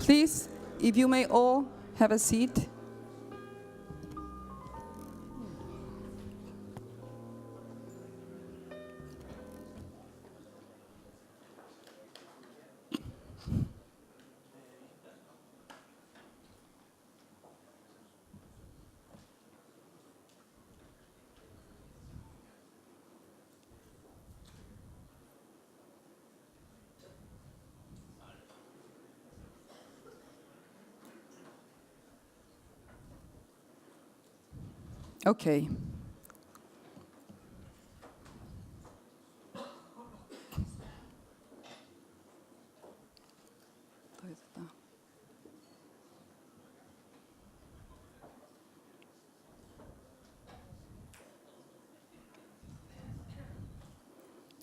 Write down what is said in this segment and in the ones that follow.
Please, if you may all have a seat. Okay.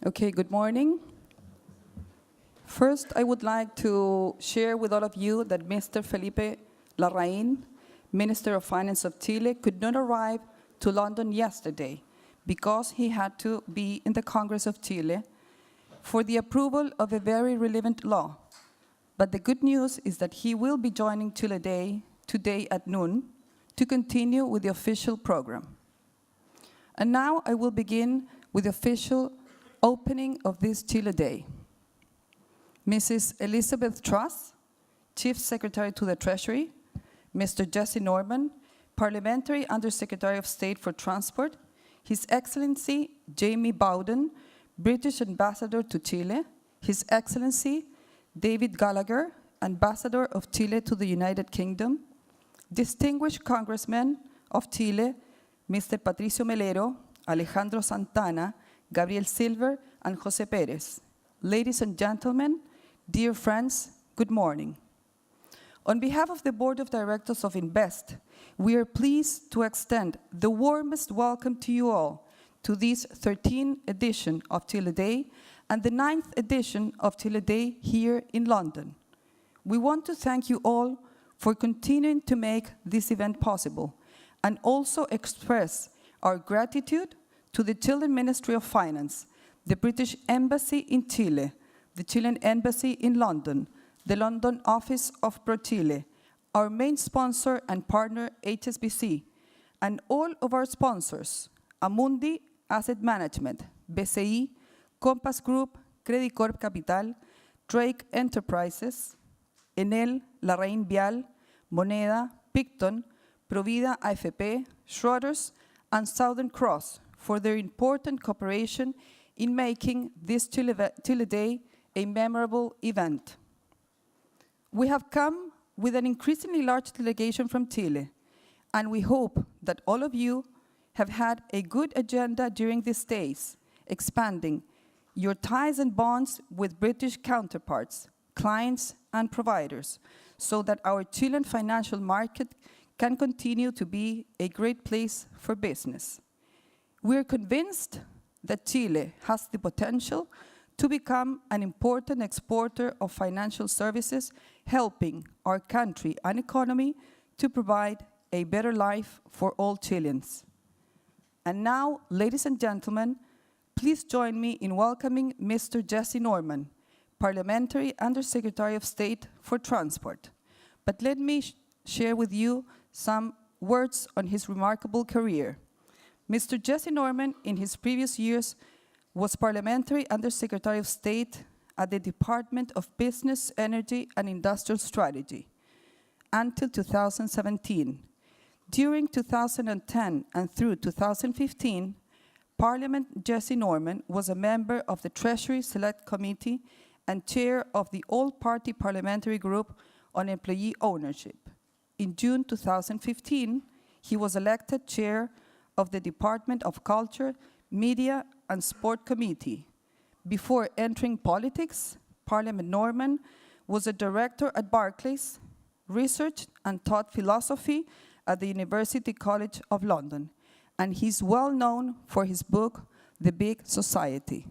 Okay, good morning. First, I would like to share with all of you that Mr. Felipe Larraín, Minister of Finance of Chile, could not arrive to London yesterday because he had to be in the Congress of Chile for the approval of a very relevant law. But the good news is that he will be joining Chile Day today at noon to continue with the official program. And now I will begin with the official opening of this Chile Day. Mrs. Elizabeth Truss, Chief Secretary to the Treasury, Mr. Jesse Norman, Parliamentary Undersecretary of State for Transport, His Excellency Jamie Bowden, British Ambassador to Chile, His Excellency David Gallagher, Ambassador of Chile to the United Kingdom, distinguished Congressmen of Chile, Mr. Patricio Melero, Alejandro Santana, Gabriel Silver, and Jose Perez. Ladies and gentlemen, dear friends, good morning. On behalf of the Board of Directors of Invest, we are pleased to extend the warmest welcome to you all to this 13th edition of Chile Day and the 9th edition of Chile Day here in London. We want to thank you all for continuing to make this event possible and also express our gratitude to the Chilean Ministry of Finance, the British Embassy in Chile, the Chilean Embassy in London, the London Office of ProChile, our main sponsor and partner HSBC, and all of our sponsors, Amundi Asset Management, BCI, Compass Group, Credit Corp Capital, Drake Enterprises, Enel, Larraín Vial, Moneda, Picton, Provida AFP, Schroders, and Southern Cross for their important cooperation in making this Chile Day a memorable event. We have come with an increasingly large delegation from Chile, and we hope that all of you have had a good agenda during these days, expanding your ties and bonds with British counterparts, clients, and providers, so that our Chilean financial market can continue to be a great place for business. We are convinced that Chile has the potential to become an important exporter of financial services, helping our country and economy to provide a better life for all Chileans. And now, ladies and gentlemen, please join me in welcoming Mr. Jesse Norman, Parliamentary Undersecretary of State for Transport. But let me share with you some words on his remarkable career. Mr. Jesse Norman, in his previous years, was Parliamentary Undersecretary of State at the Department of Business, Energy, and Industrial Strategy until 2017. During 2010 and through 2015, Parliament Jesse Norman was a member of the Treasury Select Committee and chair of the All-Party Parliamentary Group on Employee Ownership. In June 2015, he was elected chair of the Department of Culture, Media, and Sport Committee. Before entering politics, Parliament Norman was a director at Barclays, researched and taught philosophy at the University College of London, and he's well known for his book, The Big Society.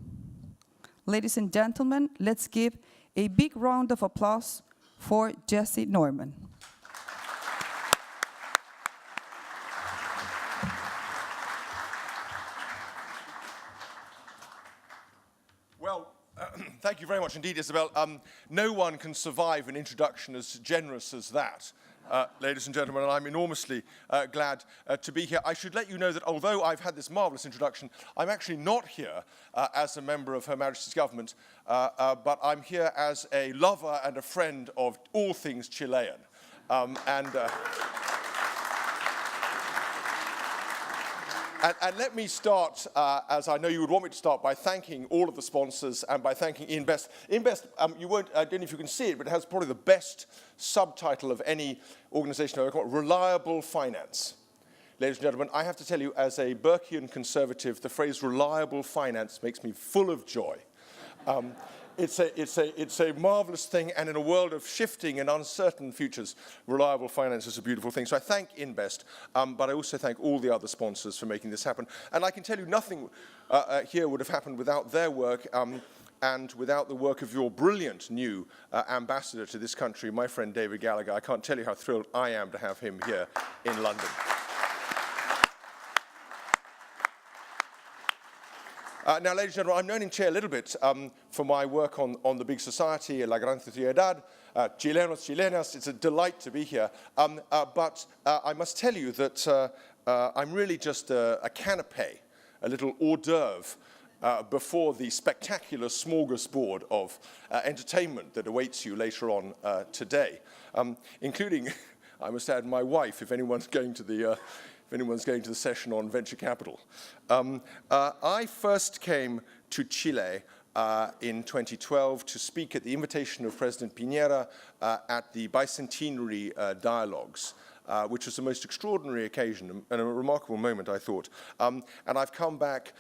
Ladies and gentlemen, let's give a big round of applause for Jesse Norman. Well, Thank you very much indeed, Isabel. No one can survive an introduction as generous as that, ladies and gentlemen, and I'm enormously glad to be here. I should let you know that although I've had this marvellous introduction, I'm actually not here as a member of Her Majesty's government, but I'm here as a lover and a friend of all things Chilean. And let me start, as I know you would want me to start, by thanking all of the sponsors and by thanking Invest. Invest, I don't know if you can see it, but it has probably the best subtitle of any organization I've ever got, Reliable Finance. Ladies and gentlemen, I have to tell you, as a Burkean conservative, the phrase reliable finance makes me full of joy. It's a marvelous thing, and in a world of shifting and uncertain futures, reliable finance is a beautiful thing. So I thank Invest, but I also thank all the other sponsors for making this happen. And I can tell you nothing here would have happened without their work and without the work of your brilliant new ambassador to this country, my friend David Gallagher. I can't tell you how thrilled I am to have him here in London. Now, ladies and gentlemen, I'm known in Chile a little bit for my work on the big society, La Gran Sociedad, Chilenos, Chilenas. It's a delight to be here. But I must tell you that I'm really just a canapé, a little hors d'oeuvre before the spectacular smorgasbord of entertainment that awaits you later on today, including, I must add, my wife, if anyone's going to the session on venture capital. I first came to Chile in 2012 to speak at the invitation of President Piñera at the Bicentenary Dialogues, which was the most extraordinary occasion and a remarkable moment, I thought. And I've come back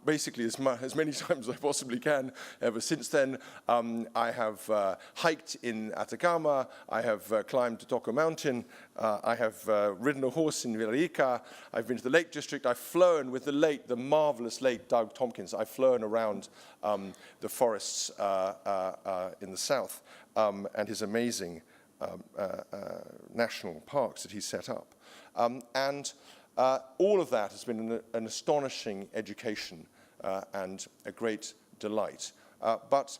basically as many times as I possibly can ever since then. I have hiked in Atacama, I have climbed Toco Mountain, I have ridden a horse in Villarrica, I've been to the Lake District, I've flown with the marvelous late Doug Tompkins. I've flown around the forests in the south and his amazing national parks that he set up. And all of that has been an astonishing education and a great delight. But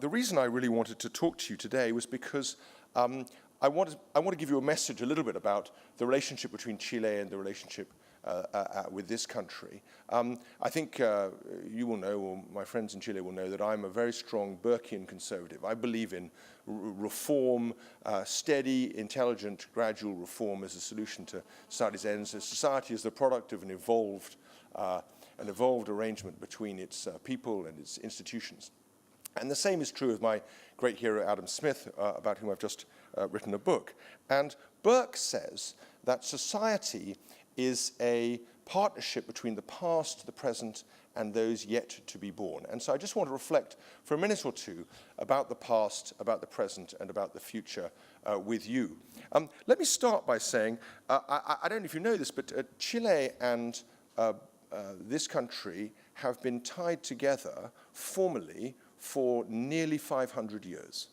the reason I really wanted to talk to you today was because I want to give you a message a little bit about the relationship between Chile and the relationship with this country. I think you will know, or my friends in Chile will know, that I'm a very strong Burkean conservative. I believe in reform, steady, intelligent, gradual reform as a solution to society's ends. A society is the product of an evolved arrangement between its people and its institutions. And the same is true of my great hero, Adam Smith, about whom I've just written a book. And Burke says that society is a partnership between the past, the present, and those yet to be born. And so I just want to reflect for a minute or two about the past, about the present, and about the future with you. Let me start by saying, I don't know if you know this, but Chile and this country have been tied together formally for nearly 500 years.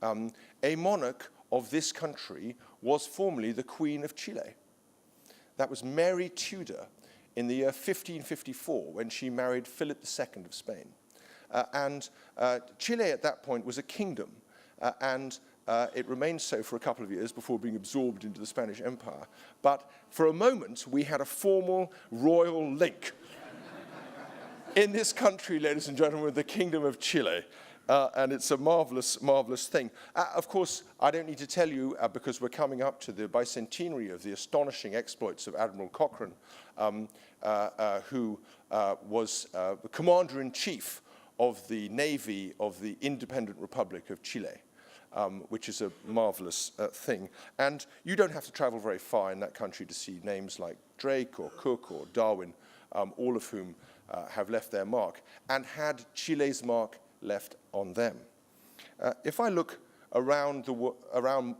A monarch of this country was formerly the Queen of Chile. That was Mary Tudor in the year 1554 when she married Philip II of Spain. And Chile at that point was a kingdom, and it remained so for a couple of years before being absorbed into the Spanish Empire. But for a moment, we had a formal royal link in this country, ladies and gentlemen, with the Kingdom of Chile. And it's a marvelous, marvelous thing. Of course, I don't need to tell you, because we're coming up to the bicentenary of the astonishing exploits of Admiral Cochrane, who was the commander-in-chief of the Navy of the Independent Republic of Chile, which is a marvelous thing. And you don't have to travel very far in that country to see names like Drake or Cook or Darwin, all of whom have left their mark and had Chile's mark left on them. If I look around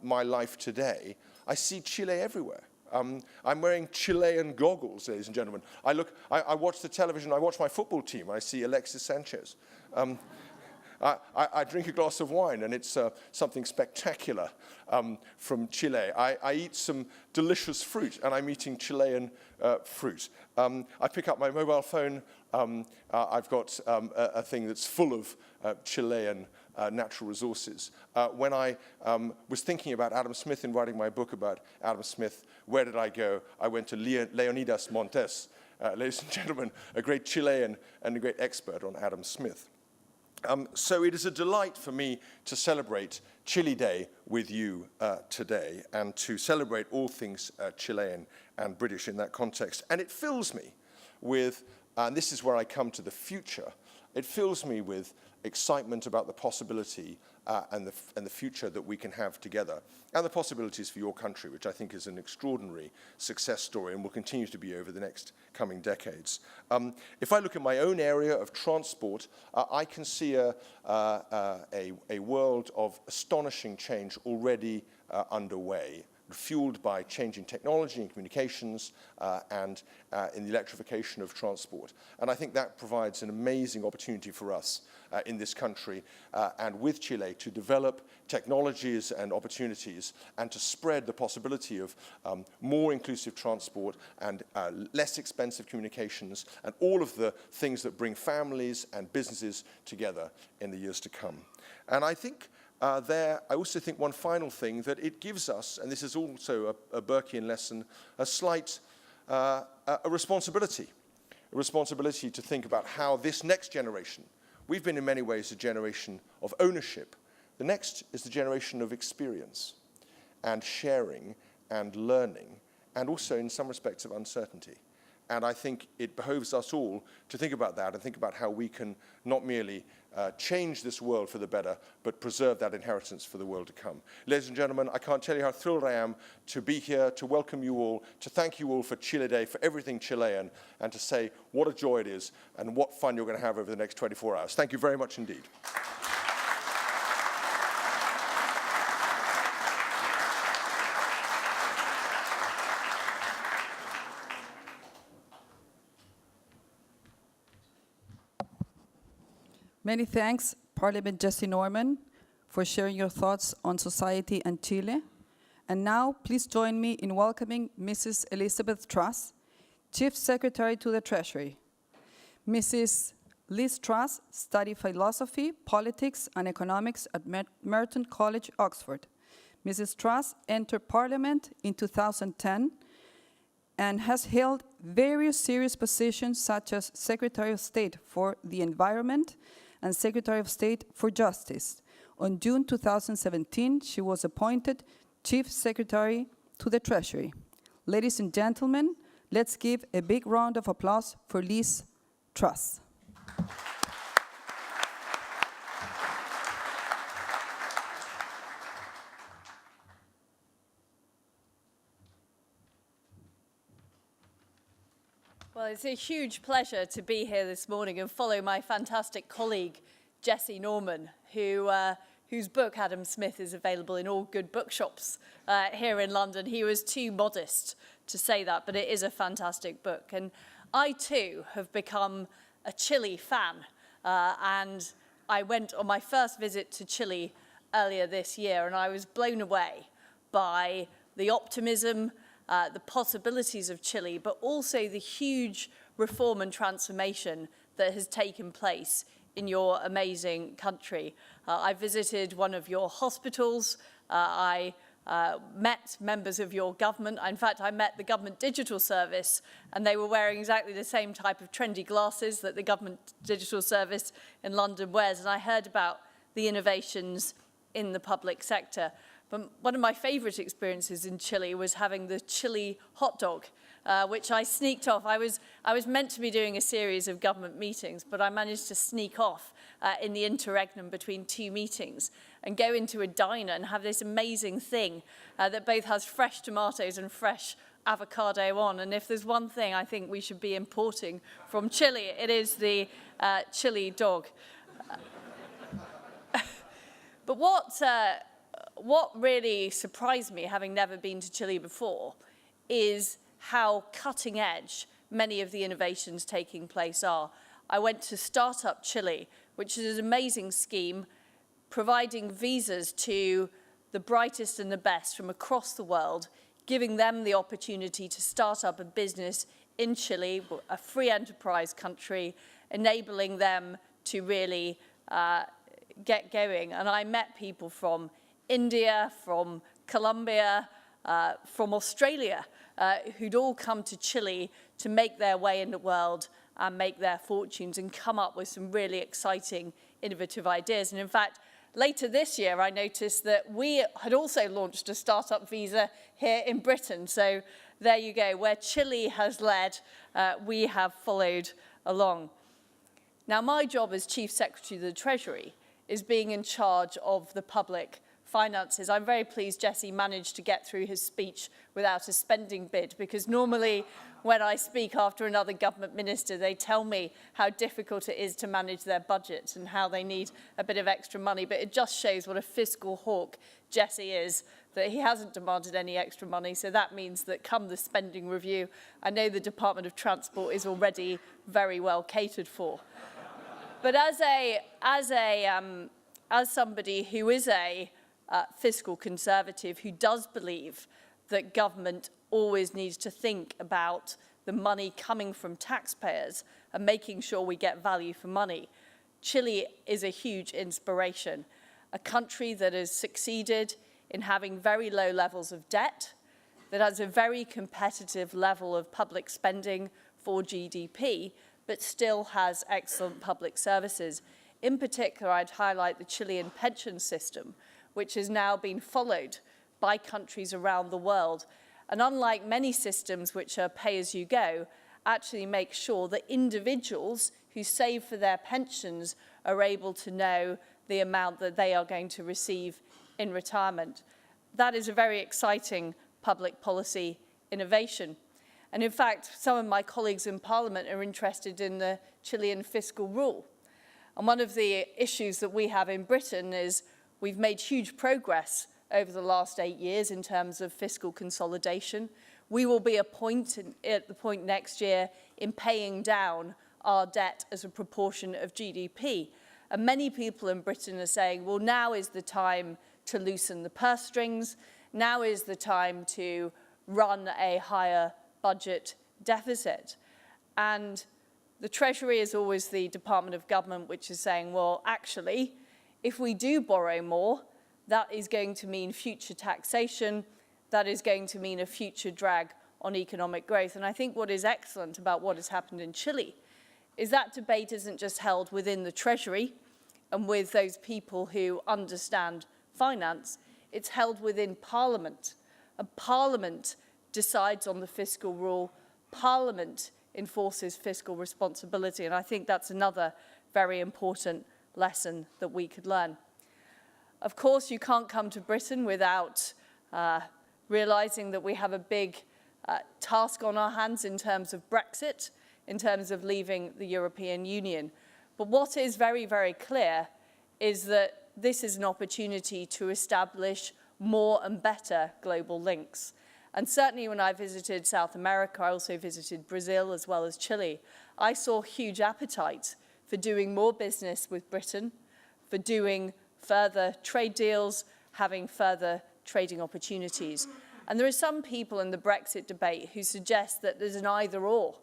my life today, I see Chile everywhere. I'm wearing Chilean goggles, ladies and gentlemen. I watch the television, I watch my football team, I see Alexis Sanchez. I drink a glass of wine, and it's something spectacular from Chile. I eat some delicious fruit, and I'm eating Chilean fruit. I pick up my mobile phone. I've got a thing that's full of Chilean natural resources. When I was thinking about Adam Smith and writing my book about Adam Smith, where did I go? I went to Leonidas Montes, ladies and gentlemen, a great Chilean and a great expert on Adam Smith. So it is a delight for me to celebrate Chile Day with you today, and to celebrate all things Chilean and British in that context. And it fills me with, and this is where I come to the future, it fills me with excitement about the possibility and the future that we can have together, and the possibilities for your country, which I think is an extraordinary success story and will continue to be over the next coming decades. If I look at my own area of transport, I can see a world of astonishing change already underway, fueled by changing technology and communications and in the electrification of transport. And I think that provides an amazing opportunity for us in this country and with Chile to develop technologies and opportunities, and to spread the possibility of more inclusive transport and less expensive communications, and all of the things that bring families and businesses together in the years to come. And I think I also think one final thing, that it gives us, and this is also a Burkean lesson, a slight a responsibility to think about how this next generation, we've been in many ways a generation of ownership. The next is the generation of experience and sharing and learning, and also in some respects of uncertainty. And I think it behoves us all to think about that, and think about how we can not merely change this world for the better, but preserve that inheritance for the world to come. Ladies and gentlemen, I can't tell you how thrilled I am to be here, to welcome you all, to thank you all for Chile Day, for everything Chilean, and to say what a joy it is and what fun you're going to have over the next 24 hours. Thank you very much indeed. Many thanks, Parliament Jesse Norman, for sharing your thoughts on society and Chile. And now, please join me in welcoming Mrs. Elizabeth Truss, Chief Secretary to the Treasury. Mrs. Liz Truss studied philosophy, politics, and economics at Merton College, Oxford. Mrs. Truss entered Parliament in 2010 and has held various serious positions, such as Secretary of State for the Environment and Secretary of State for Justice. On June 2017, she was appointed Chief Secretary to the Treasury. Ladies and gentlemen, let's give a big round of applause for Liz Truss. Well, it's a huge pleasure to be here this morning and follow my fantastic colleague, Jesse Norman, whose book, Adam Smith, is available in all good bookshops here in London. He was too modest to say that, but it is a fantastic book. And I, too, have become a Chile fan. And I went on my first visit to Chile earlier this year, and I was blown away by the optimism, the possibilities of Chile, but also the huge reform and transformation that has taken place in your amazing country. I visited one of your hospitals. I met members of your government. In fact, I met the government digital service, and they were wearing exactly the same type of trendy glasses that the government digital service in London wears. And I heard about the innovations in the public sector. But one of my favorite experiences in Chile was having the Chile hot dog, which I sneaked off. I was meant to be doing a series of government meetings, but I managed to sneak off in the interregnum between two meetings and go into a diner and have this amazing thing that both has fresh tomatoes and fresh avocado on. And if there's one thing I think we should be importing from Chile, it is the Chile dog. But what really surprised me, having never been to Chile before, is how cutting edge many of the innovations taking place are. I went to Startup Chile, which is an amazing scheme providing visas to the brightest and the best from across the world, giving them the opportunity to start up a business in Chile, a free enterprise country, enabling them to really get going. And I met people from India, from Colombia, from Australia, who'd all come to Chile to make their way in the world and make their fortunes and come up with some really exciting, innovative ideas. And in fact, later this year, I noticed that we had also launched a startup visa here in Britain. So there you go, where Chile has led, we have followed along. Now, my job as Chief Secretary of the Treasury is being in charge of the public finances. I'm very pleased Jesse managed to get through his speech without a spending bid, because normally when I speak after another government minister, they tell me how difficult it is to manage their budget and how they need a bit of extra money. But it just shows what a fiscal hawk Jesse is, that he hasn't demanded any extra money. So that means that come the spending review, I know the Department of Transport is already very well catered for. But as somebody who is a fiscal conservative, who does believe that government always needs to think about the money coming from taxpayers and making sure we get value for money, Chile is a huge inspiration. A country that has succeeded in having very low levels of debt, that has a very competitive level of public spending for GDP, but still has excellent public services. In particular, I'd highlight the Chilean pension system, which has now been followed by countries around the world. And unlike many systems which are pay-as-you-go, actually make sure that individuals who save for their pensions are able to know the amount that they are going to receive in retirement. That is a very exciting public policy innovation. And in fact, some of my colleagues in Parliament are interested in the Chilean fiscal rule. And one of the issues that we have in Britain is we've made huge progress over the last 8 years in terms of fiscal consolidation. We will be at the point next year in paying down our debt as a proportion of GDP. And many people in Britain are saying, well, now is the time to loosen the purse strings. Now is the time to run a higher budget deficit. And the Treasury is always the Department of Government which is saying, well, actually, if we do borrow more, that is going to mean future taxation, that is going to mean a future drag on economic growth. And I think what is excellent about what has happened in Chile is that debate isn't just held within the Treasury and with those people who understand finance, it's held within Parliament. And Parliament decides on the fiscal rule, Parliament enforces fiscal responsibility, and I think that's another very important lesson that we could learn. Of course, you can't come to Britain without realizing that we have a big task on our hands in terms of Brexit, in terms of leaving the European Union. But what is very, very clear is that this is an opportunity to establish more and better global links. And certainly when I visited South America, I also visited Brazil as well as Chile, I saw huge appetite for doing more business with Britain, for doing further trade deals, having further trading opportunities. And there are some people in the Brexit debate who suggest that there's an either-or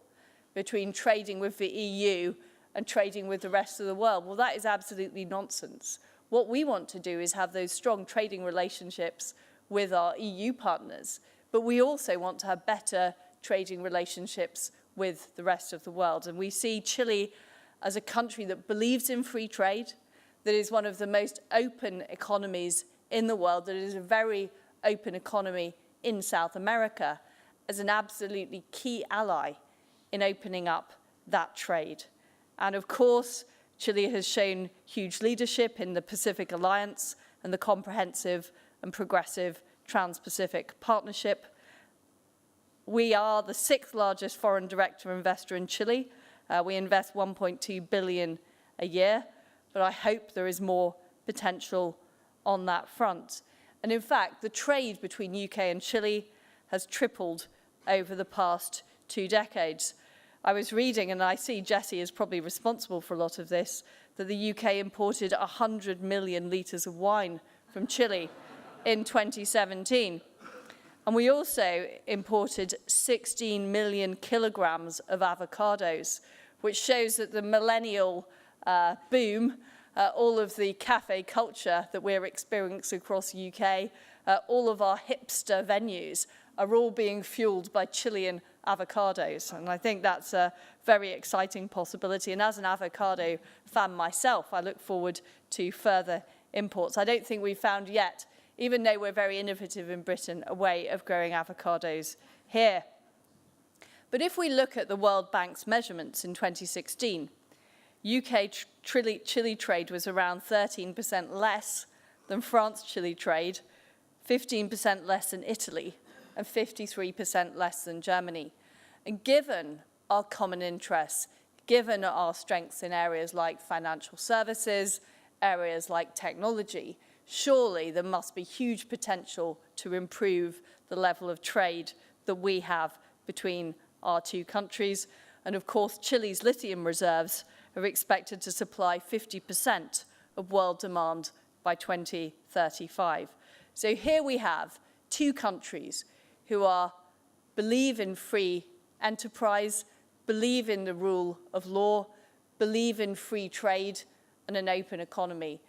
between trading with the EU and trading with the rest of the world. Well, that is absolutely nonsense. What we want to do is have those strong trading relationships with our EU partners, but we also want to have better trading relationships with the rest of the world. And we see Chile as a country that believes in free trade, that is one of the most open economies in the world, that is a very open economy in South America, as an absolutely key ally in opening up that trade. And of course, Chile has shown huge leadership in the Pacific Alliance and the comprehensive and progressive Trans-Pacific Partnership. We are the 6th largest foreign direct investor in Chile. We invest 1.2 billion a year, but I hope there is more potential on that front. And in fact, the trade between UK and Chile has tripled over the past 2 decades. I was reading, and I see Jesse is probably responsible for a lot of this, that the UK imported 100 million litres of wine from Chile in 2017. And we also imported 16 million kilograms of avocados, which shows that the millennial boom, all of the cafe culture that we're experiencing across the UK, all of our hipster venues are all being fueled by Chilean avocados. And I think that's a very exciting possibility. And as an avocado fan myself, I look forward to further imports. I don't think we've found yet, even though we're very innovative in Britain, a way of growing avocados here. But if we look at the World Bank's measurements in 2016, UK Chile trade was around 13% less than France-Chile trade, 15% less than Italy, and 53% less than Germany. And given our common interests, given our strengths in areas like financial services, areas like technology, surely there must be huge potential to improve the level of trade that we have between our two countries. And of course, Chile's lithium reserves are expected to supply 50% of world demand by 2035. So here we have two countries who believe in free enterprise, believe in the rule of law, believe in free trade and an open economy,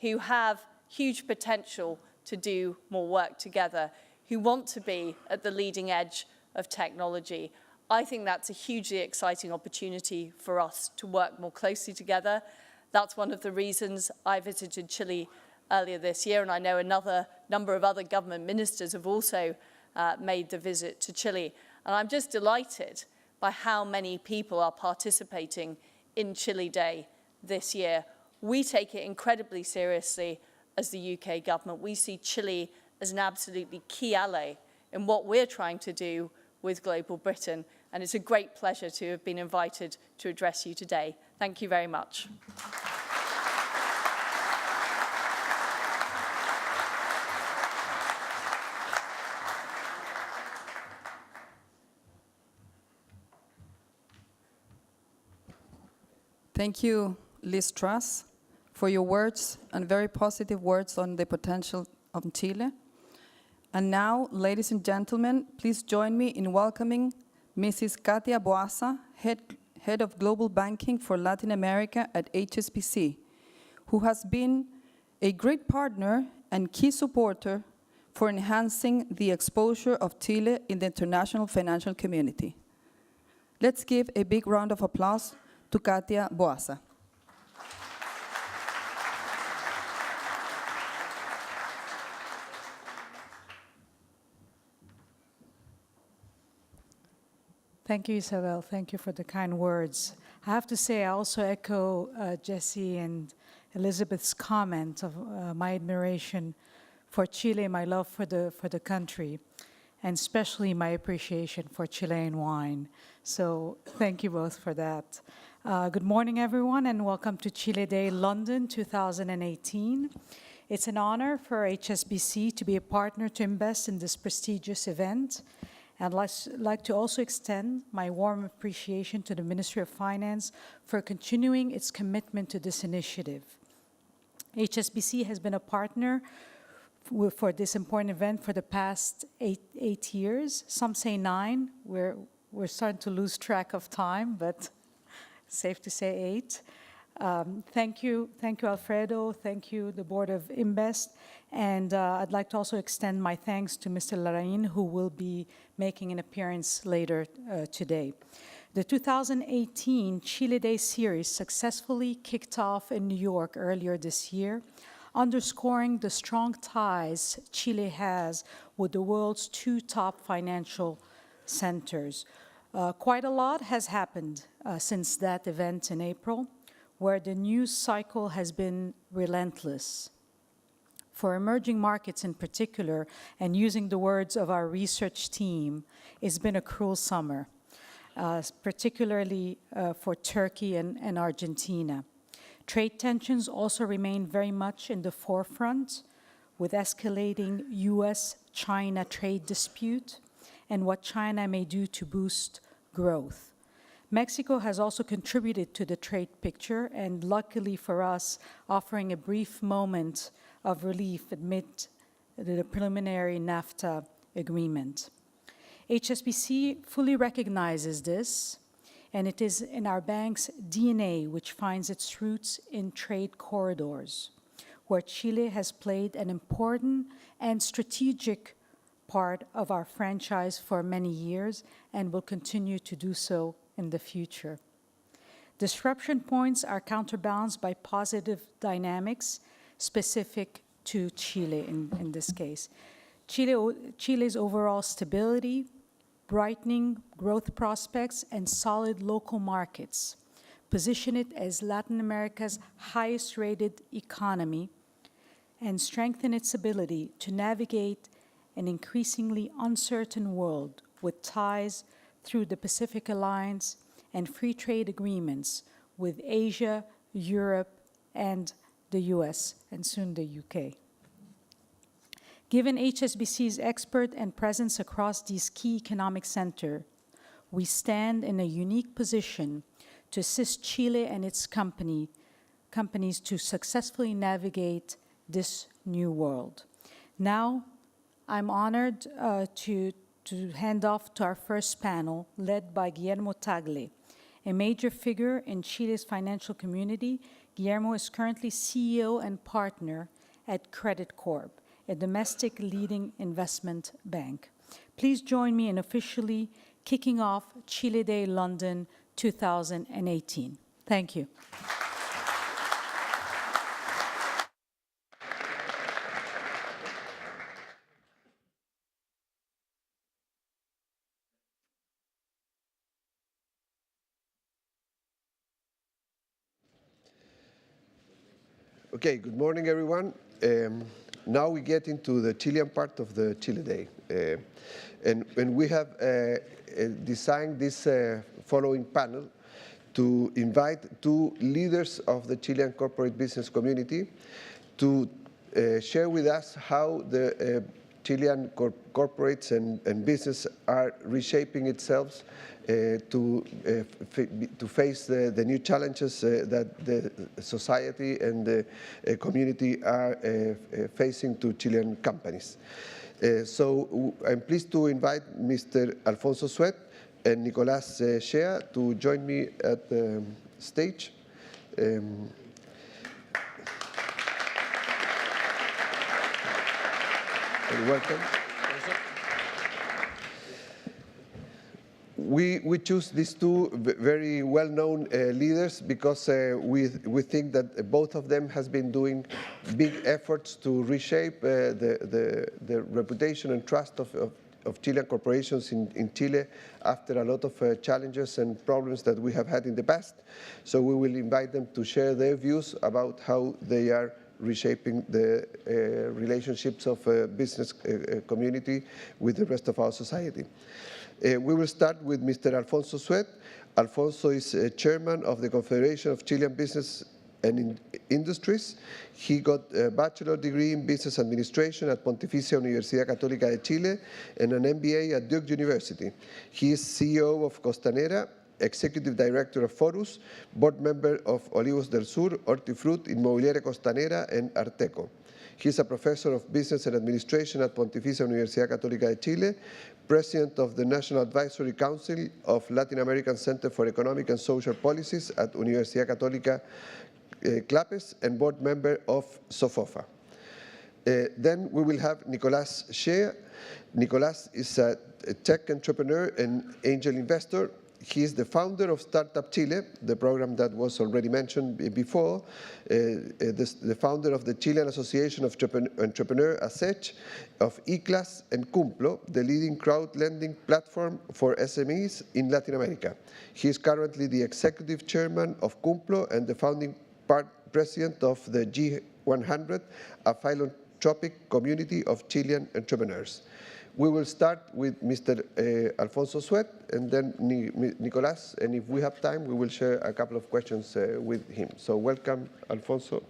who have huge potential to do more work together, who want to be at the leading edge of technology. I think that's a hugely exciting opportunity for us to work more closely together. That's one of the reasons I visited Chile earlier this year, and I know another number of other government ministers have also made the visit to Chile. And I'm just delighted by how many people are participating in Chile Day this year. We take it incredibly seriously as the UK government. We see Chile as an absolutely key ally in what we're trying to do with Global Britain. And it's a great pleasure to have been invited to address you today. Thank you very much. Thank you, Liz Truss, for your words and very positive words on the potential of Chile. And now, ladies and gentlemen, please join me in welcoming Mrs. Katia Boasa, Head of Global Banking for Latin America at HSBC, who has been a great partner and key supporter for enhancing the exposure of Chile in the international financial community. Let's give a big round of applause to Katia Boasa. Thank you, Isabel. Thank you for the kind words. I have to say, I also echo Jesse and Elizabeth's comment of my admiration for Chile, my love for the country, and especially my appreciation for Chilean wine. So thank you both for that. Good morning, everyone, and welcome to Chile Day London 2018. It's an honor for HSBC to be a partner to invest in this prestigious event. I'd like to also extend my warm appreciation to the Ministry of Finance for continuing its commitment to this initiative. HSBC has been a partner for this important event for the past eight years. Some say 9. We're starting to lose track of time, but safe to say 8. Thank you, Alfredo. Thank you, the Board of Invest. And I'd like to also extend my thanks to Mr. Larraín, who will be making an appearance later today. The 2018 Chile Day series successfully kicked off in New York earlier this year, underscoring the strong ties Chile has with the world's 2 top financial centers. Quite a lot has happened since that event in April, where the news cycle has been relentless. For emerging markets in particular, and using the words of our research team, it's been a cruel summer, particularly for Turkey and Argentina. Trade tensions also remain very much in the forefront, with escalating US-China trade dispute and what China may do to boost growth. Mexico has also contributed to the trade picture, and luckily for us, offering a brief moment of relief amid the preliminary NAFTA agreement. HSBC fully recognizes this, and it is in our bank's DNA, which finds its roots in trade corridors, where Chile has played an important and strategic part of our franchise for many years and will continue to do so in the future. Disruption points are counterbalanced by positive dynamics specific to Chile in this case. Chile's overall stability, brightening growth prospects, and solid local markets position it as Latin America's highest-rated economy and strengthen its ability to navigate an increasingly uncertain world with ties through the Pacific Alliance and free trade agreements with Asia, Europe, and the US, and soon the UK. Given HSBC's expert and presence across these key economic centers, we stand in a unique position to assist Chile and its companies to successfully navigate this new world. Now, I'm honored to hand off to our first panel, led by Guillermo Tagle, a major figure in Chile's financial community. Guillermo is currently CEO and partner at Credit Corp, a domestic leading investment bank. Please join me in officially kicking off Chile Day London 2018. Thank you. Okay, good morning, everyone. Now we get into the Chilean part of the Chile Day. And we have designed this following panel to invite two leaders of the Chilean corporate business community to share with us how the Chilean corporates and business are reshaping itself to face the new challenges that the society and the community are facing to Chilean companies. So I'm pleased to invite Mr. Alfonso Suet and Nicolás Shea to join me at the stage. Welcome. We choose these two very well-known leaders because we think that both of them has been doing big efforts to reshape the reputation and trust of Chilean corporations in Chile after a lot of challenges and problems that we have had in the past. So we will invite them to share their views about how they are reshaping the relationships of business community with the rest of our society. We will start with Mr. Alfonso Suet. Alfonso is chairman of the Confederation of Chilean Business and Industries. He got a bachelor degree in business administration at Pontificia Universidad Católica de Chile and an MBA at Duke University. He is CEO of Costanera, Executive Director of Forus, Board Member of Olivos del Sur, Hortifruti, Inmobiliaria Costanera, and Arteco. He is a professor of business and administration at Pontificia Universidad Católica de Chile, president of the National Advisory Council of Latin American Center for Economic and Social Policies at Universidad Católica Clapes, and board member of SOFOFA. Then we will have Nicolás Shea. Nicolás is a tech entrepreneur and angel investor. He is the founder of Startup Chile, the program that was already mentioned before, the founder of the Chilean Association of Entrepreneurs, ASECH, of eClass and Cumplo, the leading crowd lending platform for SMEs in Latin America. He is currently the executive chairman of Cumplo and the founding president of the G100, a philanthropic community of Chilean entrepreneurs. We will start with Mr. Alfonso Suet and then Nicolás, and if we have time, we will share a couple of questions with him. So welcome, Alfonso.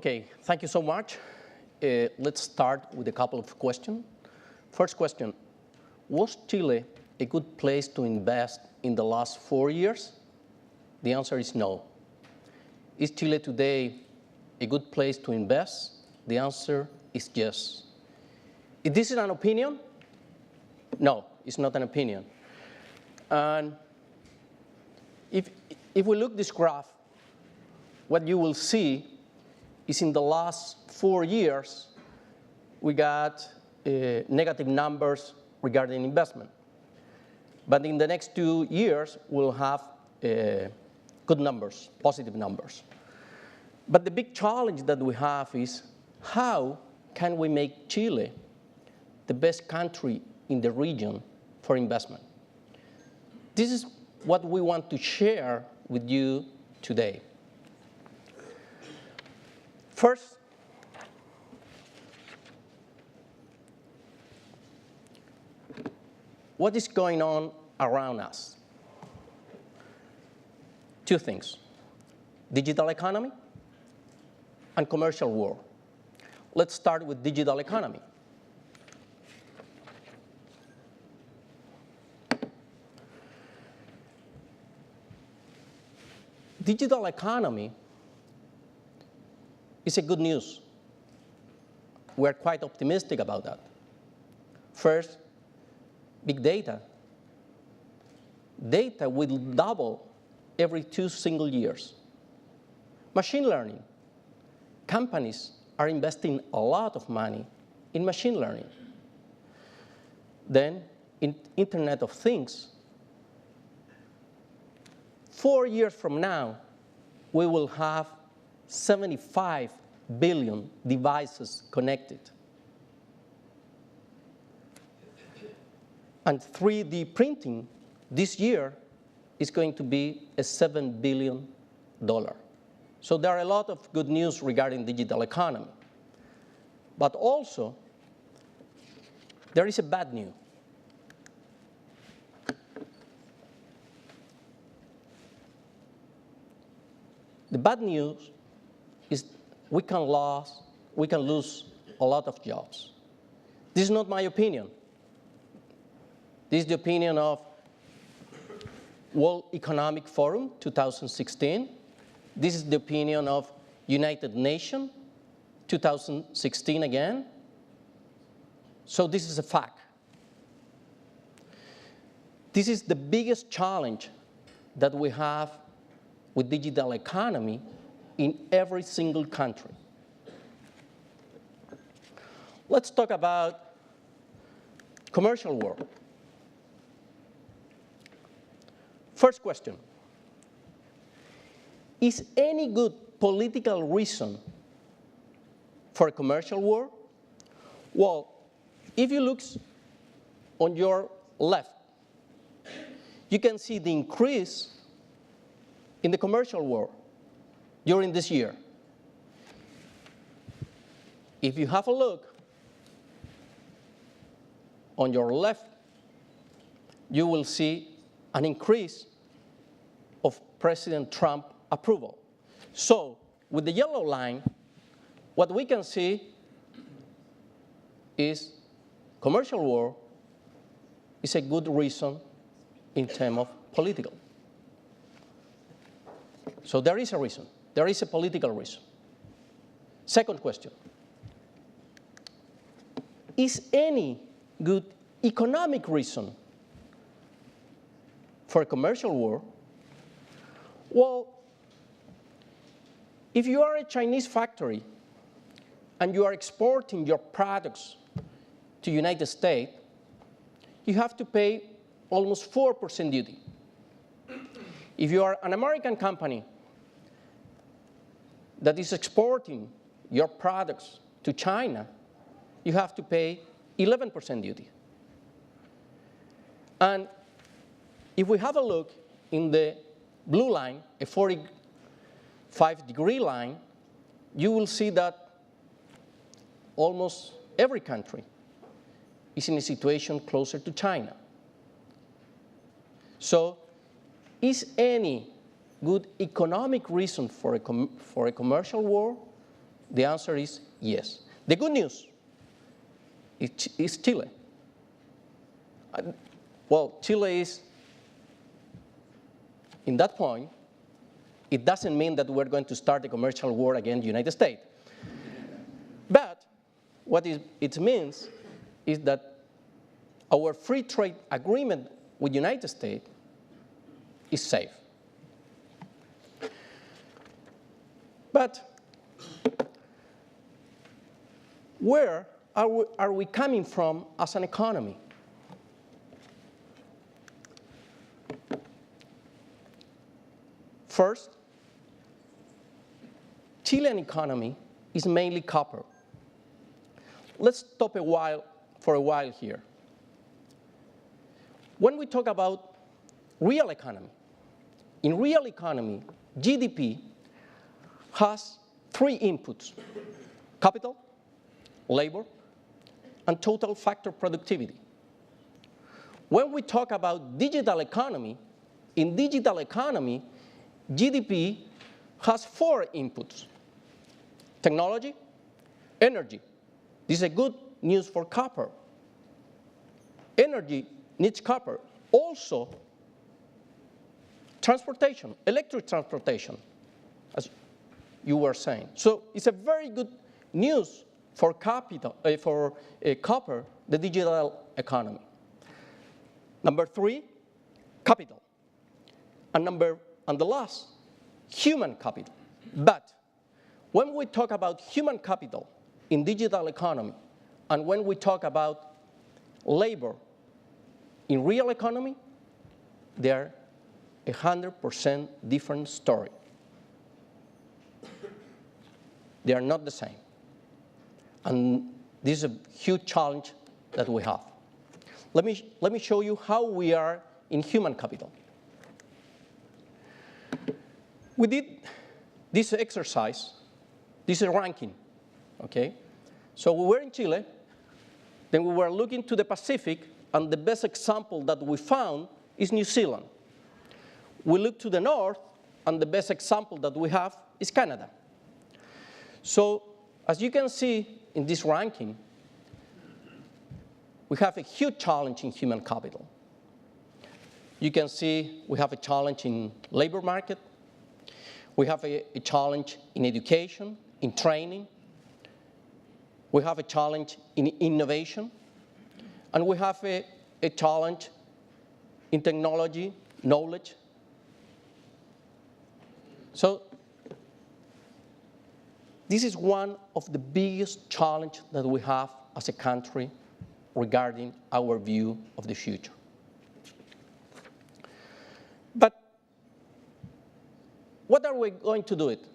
Okay, thank you so much. Let's start with a couple of questions. First question, was Chile a good place to invest in the last 4 years? The answer is no. Is Chile today a good place to invest? The answer is yes. Is this an opinion? No, it's not an opinion. And if we look at this graph, what you will see is in the last 4 years, we got negative numbers regarding investment. But in the next 2 years, we'll have good numbers, positive numbers. But the big challenge that we have is how can we make Chile the best country in the region for investment? This is what we want to share with you today. First, what is going on around us? Two things, digital economy and commercial war. Let's start with digital economy. Digital economy is a good news. We're quite optimistic about that. First, big data. Data will double every 2 single years. Machine learning. Companies are investing a lot of money in machine learning. Then, in Internet of Things, 4 years from now, we will have 75 billion devices connected. And 3D printing this year is going to be a $7 billion. So there are a lot of good news regarding digital economy. But also, there is a bad news. The bad news is we can lose a lot of jobs. This is not my opinion. This is the opinion of World Economic Forum 2016. This is the opinion of United Nations 2016 again. So this is a fact. This is the biggest challenge that we have with digital economy in every single country. Let's talk about commercial war. First question, is any good political reason for a commercial war? Well, if you look on your left, you can see the increase in the commercial war during this year. If you have a look on your left, you will see an increase of President Trump approval. So with the yellow line, what we can see is commercial war is a good reason in terms of political. So there is a reason. There is a political reason. Second question. Is any good economic reason for a commercial war? Well, if you are a Chinese factory and you are exporting your products to the United States, you have to pay almost 4% duty. If you are an American company that is exporting your products to China, you have to pay 11% duty. And if we have a look in the blue line, a 45-degree line, you will see that almost every country is in a situation closer to China. So, is any good economic reason for a commercial war? The answer is yes. The good news is Chile. Well, Chile is, in that point, it doesn't mean that we're going to start a commercial war against the United States. But what it means is that our free trade agreement with the United States is safe. But where are we coming from as an economy? First, Chilean economy is mainly copper. Let's stop for a while here. When we talk about real economy, in real economy, GDP has three inputs: capital, labor, and total factor productivity. When we talk about digital economy, in digital economy, GDP has four inputs: technology, energy. This is a good news for copper. Energy needs copper. Also, transportation, electric transportation, as you were saying. So it's a very good news for copper, the digital economy. Number three, capital. And the last, human capital. But when we talk about human capital in digital economy, and when we talk about labor in real economy, they are 100% different story. They are not the same. And this is a huge challenge that we have. Let me show you how we are in human capital. We did this exercise. This is a ranking, okay? So we were in Chile, then we were looking to the Pacific, and the best example that we found is New Zealand. We looked to the north, and the best example that we have is Canada. So as you can see in this ranking, we have a huge challenge in human capital. You can see we have a challenge in labor market. We have a challenge in education, in training. We have a challenge in innovation. And we have a challenge in technology, knowledge. So this is one of the biggest challenges that we have as a country regarding our view of the future. But what are we going to do it?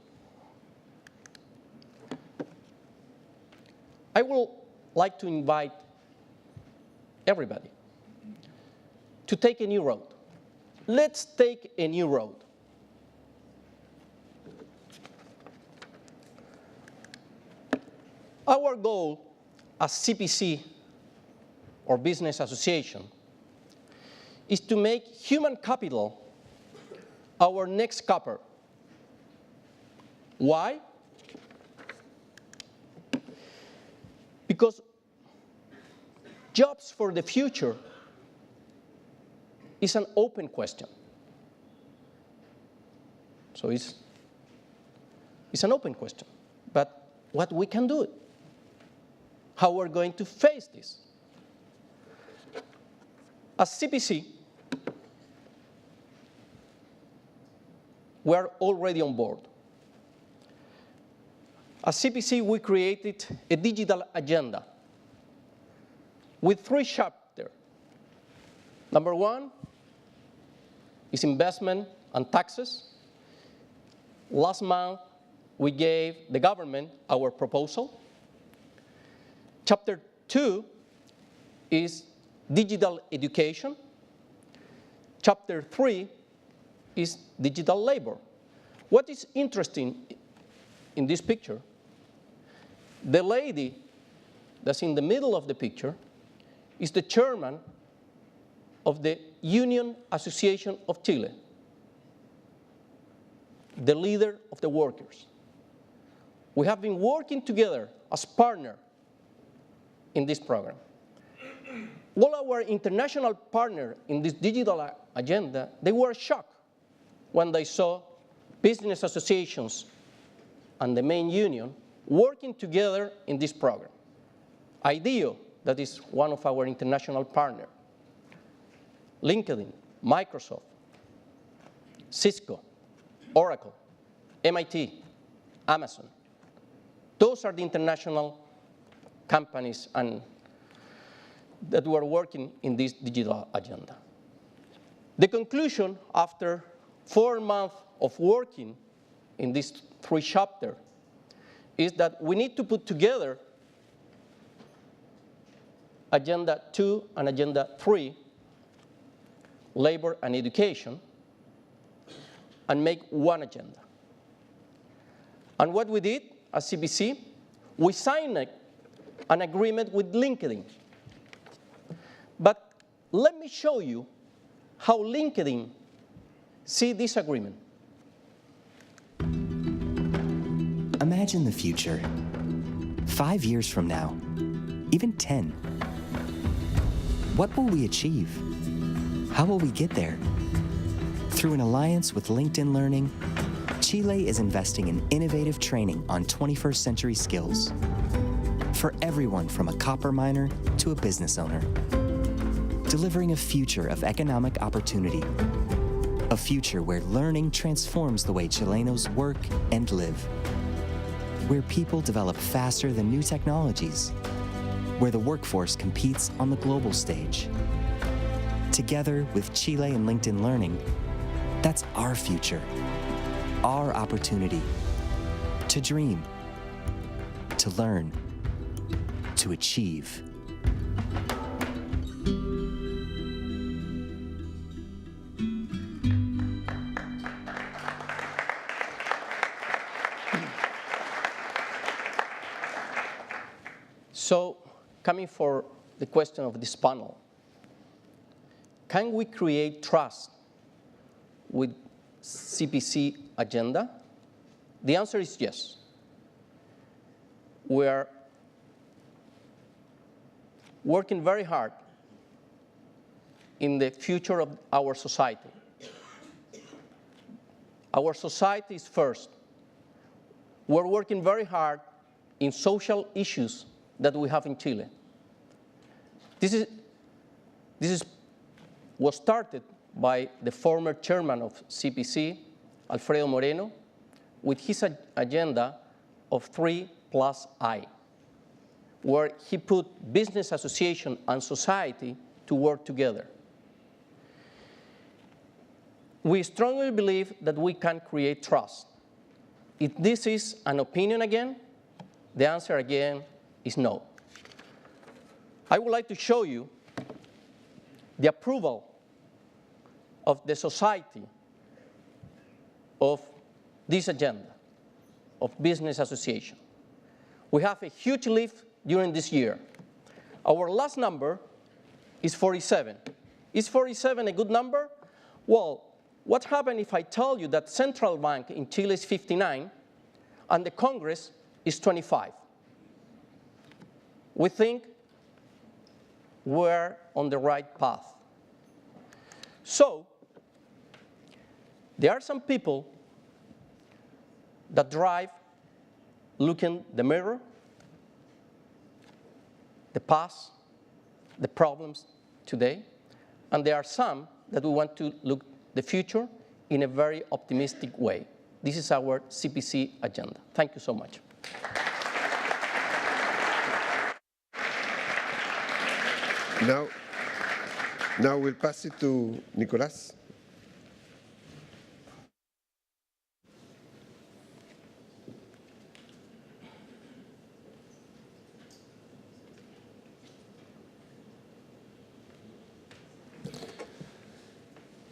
I would like to invite everybody to take a new road. Let's take a new road. Our goal as CPC, or business association, is to make human capital our next copper. Why? Because jobs for the future is an open question. So it's an open question. But what we can do, how we're going to face this. As CPC, we are already on board. As CPC, we created a digital agenda with 3 chapters. Number 1 is investment and taxes. Last month, we gave the government our proposal. Chapter 2 is digital education. Chapter 3 is digital labor. What is interesting in this picture, the lady that's in the middle of the picture is the chairman of the Union Association of Chile, the leader of the workers. we have been working together as partners in this program. All our international partners in this digital agenda, they were shocked when they saw business associations and the main union working together in this program. IDEO, that is one of our international partners, LinkedIn, Microsoft, Cisco, Oracle, MIT, Amazon. Those are the international companies that were working in this digital agenda. The conclusion after 4 months of working in these 3 chapters is that we need to put together Agenda 2 and Agenda 3, labor and education, and make one agenda. And what we did as CBC, we signed an agreement with LinkedIn. But let me show you how LinkedIn sees this agreement. Imagine the future. 5 years from now, even 10. What will we achieve? How will we get there? Through an alliance with LinkedIn Learning, Chile is investing in innovative training on 21st century skills for everyone from a copper miner to a business owner, delivering a future of economic opportunity, a future where learning transforms the way Chilenos work and live, where people develop faster than new technologies, where the workforce competes on the global stage. Together with Chile and LinkedIn Learning, that's our future, our opportunity to dream, to learn, to achieve. So, coming for the question of this panel, can we create trust with CPC agenda? The answer is yes. We are working very hard in the future of our society. Our society is first. We're working very hard in social issues that we have in Chile. This was started by the former chairman of CPC, Alfredo Moreno, with his agenda of 3+I, where he put business association and society to work together. We strongly believe that we can create trust. If this is an opinion again, the answer again is no. I would like to show you the approval of the society of this agenda of business association. We have a huge lift during this year. Our last number is 47. Is 47 a good number? Well, what happens if I tell you that central bank in Chile is 59 and the Congress is 25? We think we're on the right path. So, there are some people that drive, look in the mirror, the past, the problems today, and there are some that we want to look the future in a very optimistic way. This is our CPC agenda. Thank you so much. Now we'll pass it to Nicolás.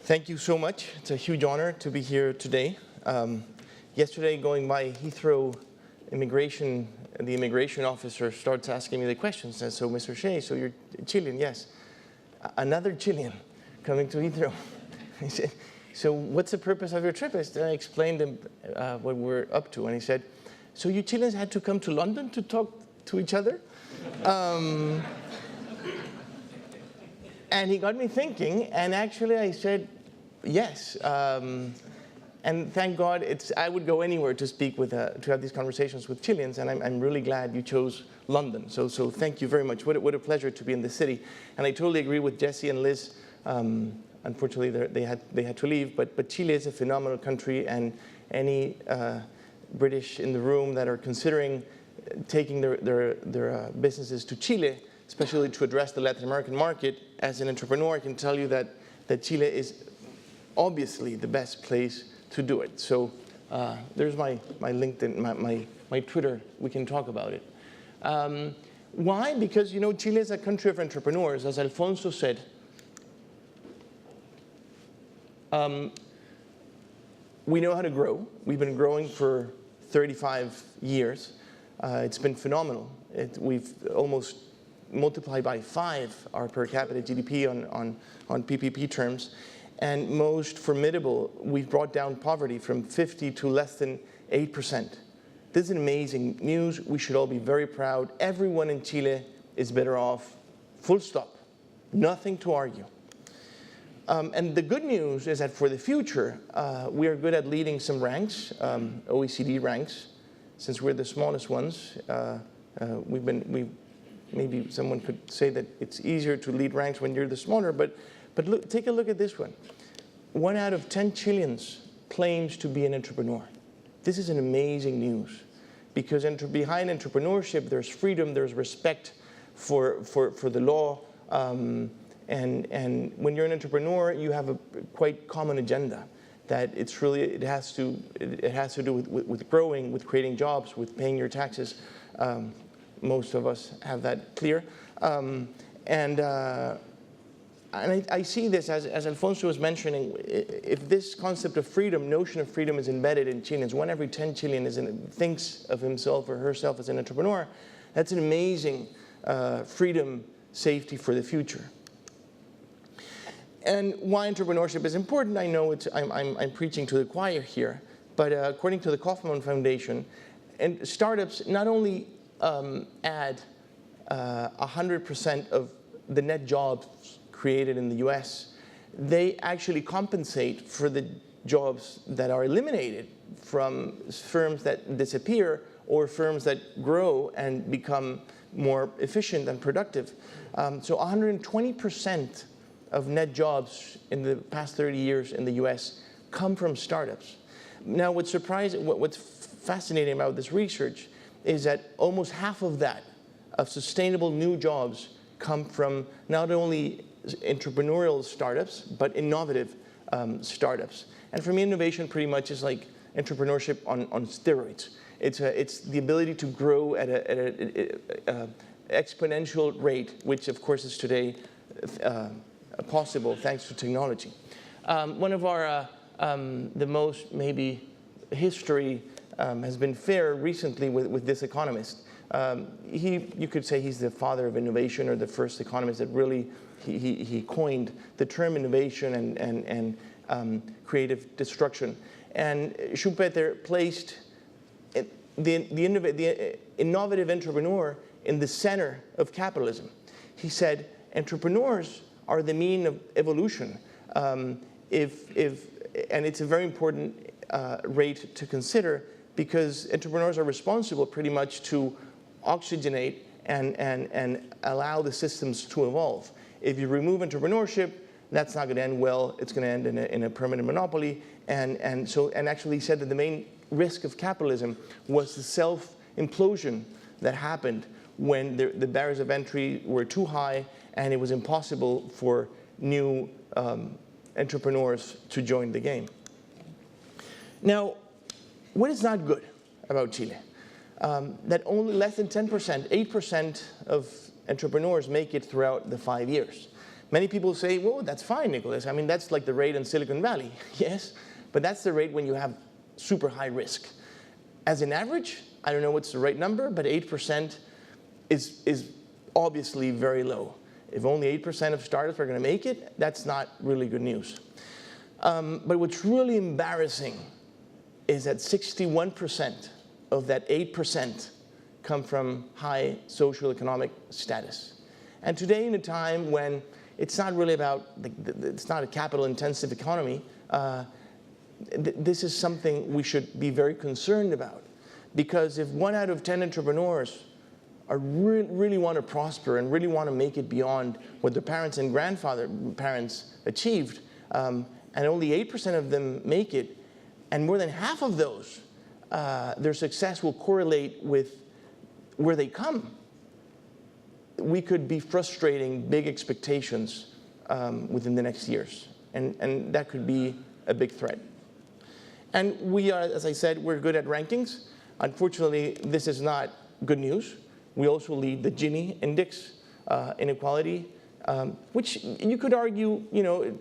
Thank you so much. It's a huge honor to be here today. Yesterday, going by Heathrow immigration, the immigration officer starts asking me the questions. And so, Mr. Shea, so you're Chilean? Yes. Another Chilean coming to Heathrow. He said, so what's the purpose of your trip? I explained him what we're up to. And he said, so you Chileans had to come to London to talk to each other? And he got me thinking, and actually I said, yes. And thank God, I would go anywhere to speak with, to have these conversations with Chileans, and I'm really glad you chose London. So thank you very much. What a pleasure to be in the city. And I totally agree with Jesse and Liz. Unfortunately, they had to leave, but Chile is a phenomenal country, and any British in the room that are considering taking their businesses to Chile, especially to address the Latin American market, as an entrepreneur, I can tell you that Chile is obviously the best place to do it. So there's my LinkedIn, my Twitter. We can talk about it. Why? Because, you know, Chile is a country of entrepreneurs. As Alfonso said, we know how to grow. We've been growing for 35 years. It's been phenomenal. We've almost multiplied by 5 our per capita GDP on PPP terms. And most formidable, we've brought down poverty from 50 to less than 8%. This is amazing news. We should all be very proud. Everyone in Chile is better off, full stop. Nothing to argue. And the good news is that for the future, we are good at leading some ranks, OECD ranks. Since we're the smallest ones, maybe someone could say that it's easier to lead ranks when you're the smaller, but look, take a look at this one. 1 out of 10 Chileans claims to be an entrepreneur. This is an amazing news, because behind entrepreneurship, there's freedom, there's respect for the law, and when you're an entrepreneur, you have a quite common agenda. That it has to do with growing, with creating jobs, with paying your taxes. Most of us have that clear, and I see this as Alfonso was mentioning. If this concept of freedom, notion of freedom, is embedded in Chileans, 1 every 10 Chileans thinks of himself or herself as an entrepreneur. That's an amazing freedom, safety for the future. And why entrepreneurship is important, I know I'm preaching to the choir here, but according to the Kaufman Foundation, and startups not only add 100% of the net jobs created in the US, they actually compensate for the jobs that are eliminated from firms that disappear or firms that grow and become more efficient and productive. So 120% of net jobs in the past 30 years in the US come from startups. Now, what's fascinating about this research is that almost half of that, of sustainable new jobs, come from not only entrepreneurial startups, but innovative startups. And for me, innovation pretty much is like entrepreneurship on steroids. It's the ability to grow at an exponential rate, which of course is today possible thanks to technology. One of our, the most maybe history has been fair recently with this economist. You could say he's the father of innovation, or the first economist that really, he coined the term innovation and creative destruction. And Schumpeter placed the innovative entrepreneur in the center of capitalism. He said, entrepreneurs are the mean of evolution. And it's a very important rate to consider, because entrepreneurs are responsible pretty much to oxygenate and allow the systems to evolve. If you remove entrepreneurship, that's not going to end well. It's going to end in a permanent monopoly. And actually he said that the main risk of capitalism was the self-implosion that happened when the barriers of entry were too high and it was impossible for new entrepreneurs to join the game. Now, what is not good about Chile? That only less than 10%, 8% of entrepreneurs make it throughout the 5 years. Many people say, well, that's fine, Nicholas. I mean, that's like the rate in Silicon Valley. Yes, but that's the rate when you have super high risk. As an average, I don't know what's the right number, but 8% is obviously very low. If only 8% of startups are going to make it, that's not really good news. But what's really embarrassing is that 61% of that 8% come from high socioeconomic status. And today, in a time when it's not really about, it's not a capital-intensive economy, this is something we should be very concerned about. Because if 1 out of 10 entrepreneurs really want to prosper and really want to make it beyond what their parents and grandparents achieved, and only 8% of them make it, and more than half of those, their success will correlate with where they come, we could be frustrating big expectations within the next years. And that could be a big threat. And we are, as I said, we're good at rankings. Unfortunately, this is not good news. We also lead the Gini index inequality, which you could argue, you know,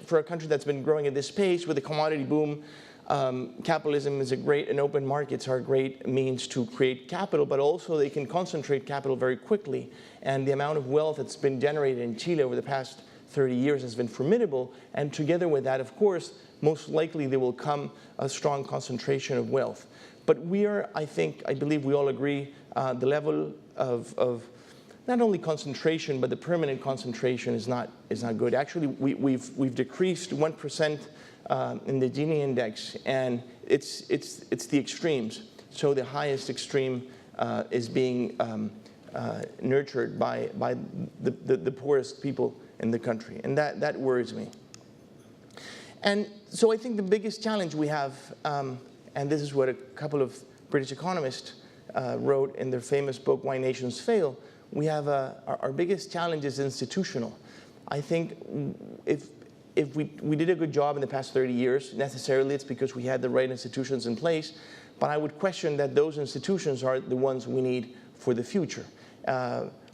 for a country that's been growing at this pace with the commodity boom, capitalism is a great, and open markets are a great means to create capital, but also they can concentrate capital very quickly. And the amount of wealth that's been generated in Chile over the past 30 years has been formidable. And together with that, of course, most likely there will come a strong concentration of wealth. But we are, I believe we all agree, the level of not only concentration, but the permanent concentration is not good. Actually, we've decreased 1% in the Gini index, and it's the extremes. So the highest extreme is being nurtured by the poorest people in the country, and that worries me. And so I think the biggest challenge we have, and this is what a couple of British economists wrote in their famous book, Why Nations Fail, we have our biggest challenge is institutional. I think if we did a good job in the past 30 years, necessarily it's because we had the right institutions in place, but I would question that those institutions are the ones we need for the future.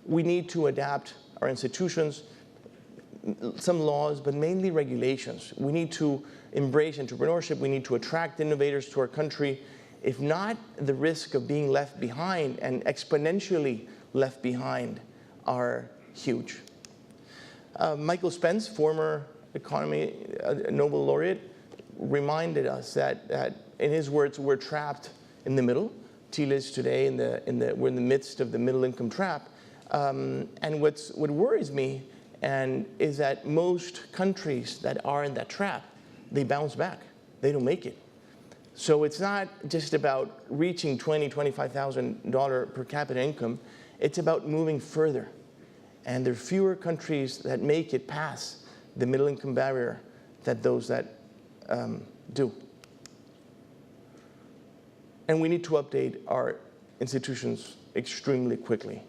We need to adapt our institutions, some laws, but mainly regulations. We need to embrace entrepreneurship. We need to attract innovators to our country. If not, the risk of being left behind and exponentially left behind are huge. Michael Spence, former economy Nobel laureate, reminded us that in his words, we're trapped in the middle. Chile is today we're in the midst of the middle income trap. And what worries me is that most countries that are in that trap, they bounce back. They don't make it. So it's not just about reaching $20,000, $25,000 per capita income. It's about moving further. And there are fewer countries that make it past the middle income barrier than those that do. And we need to update our institutions extremely quickly.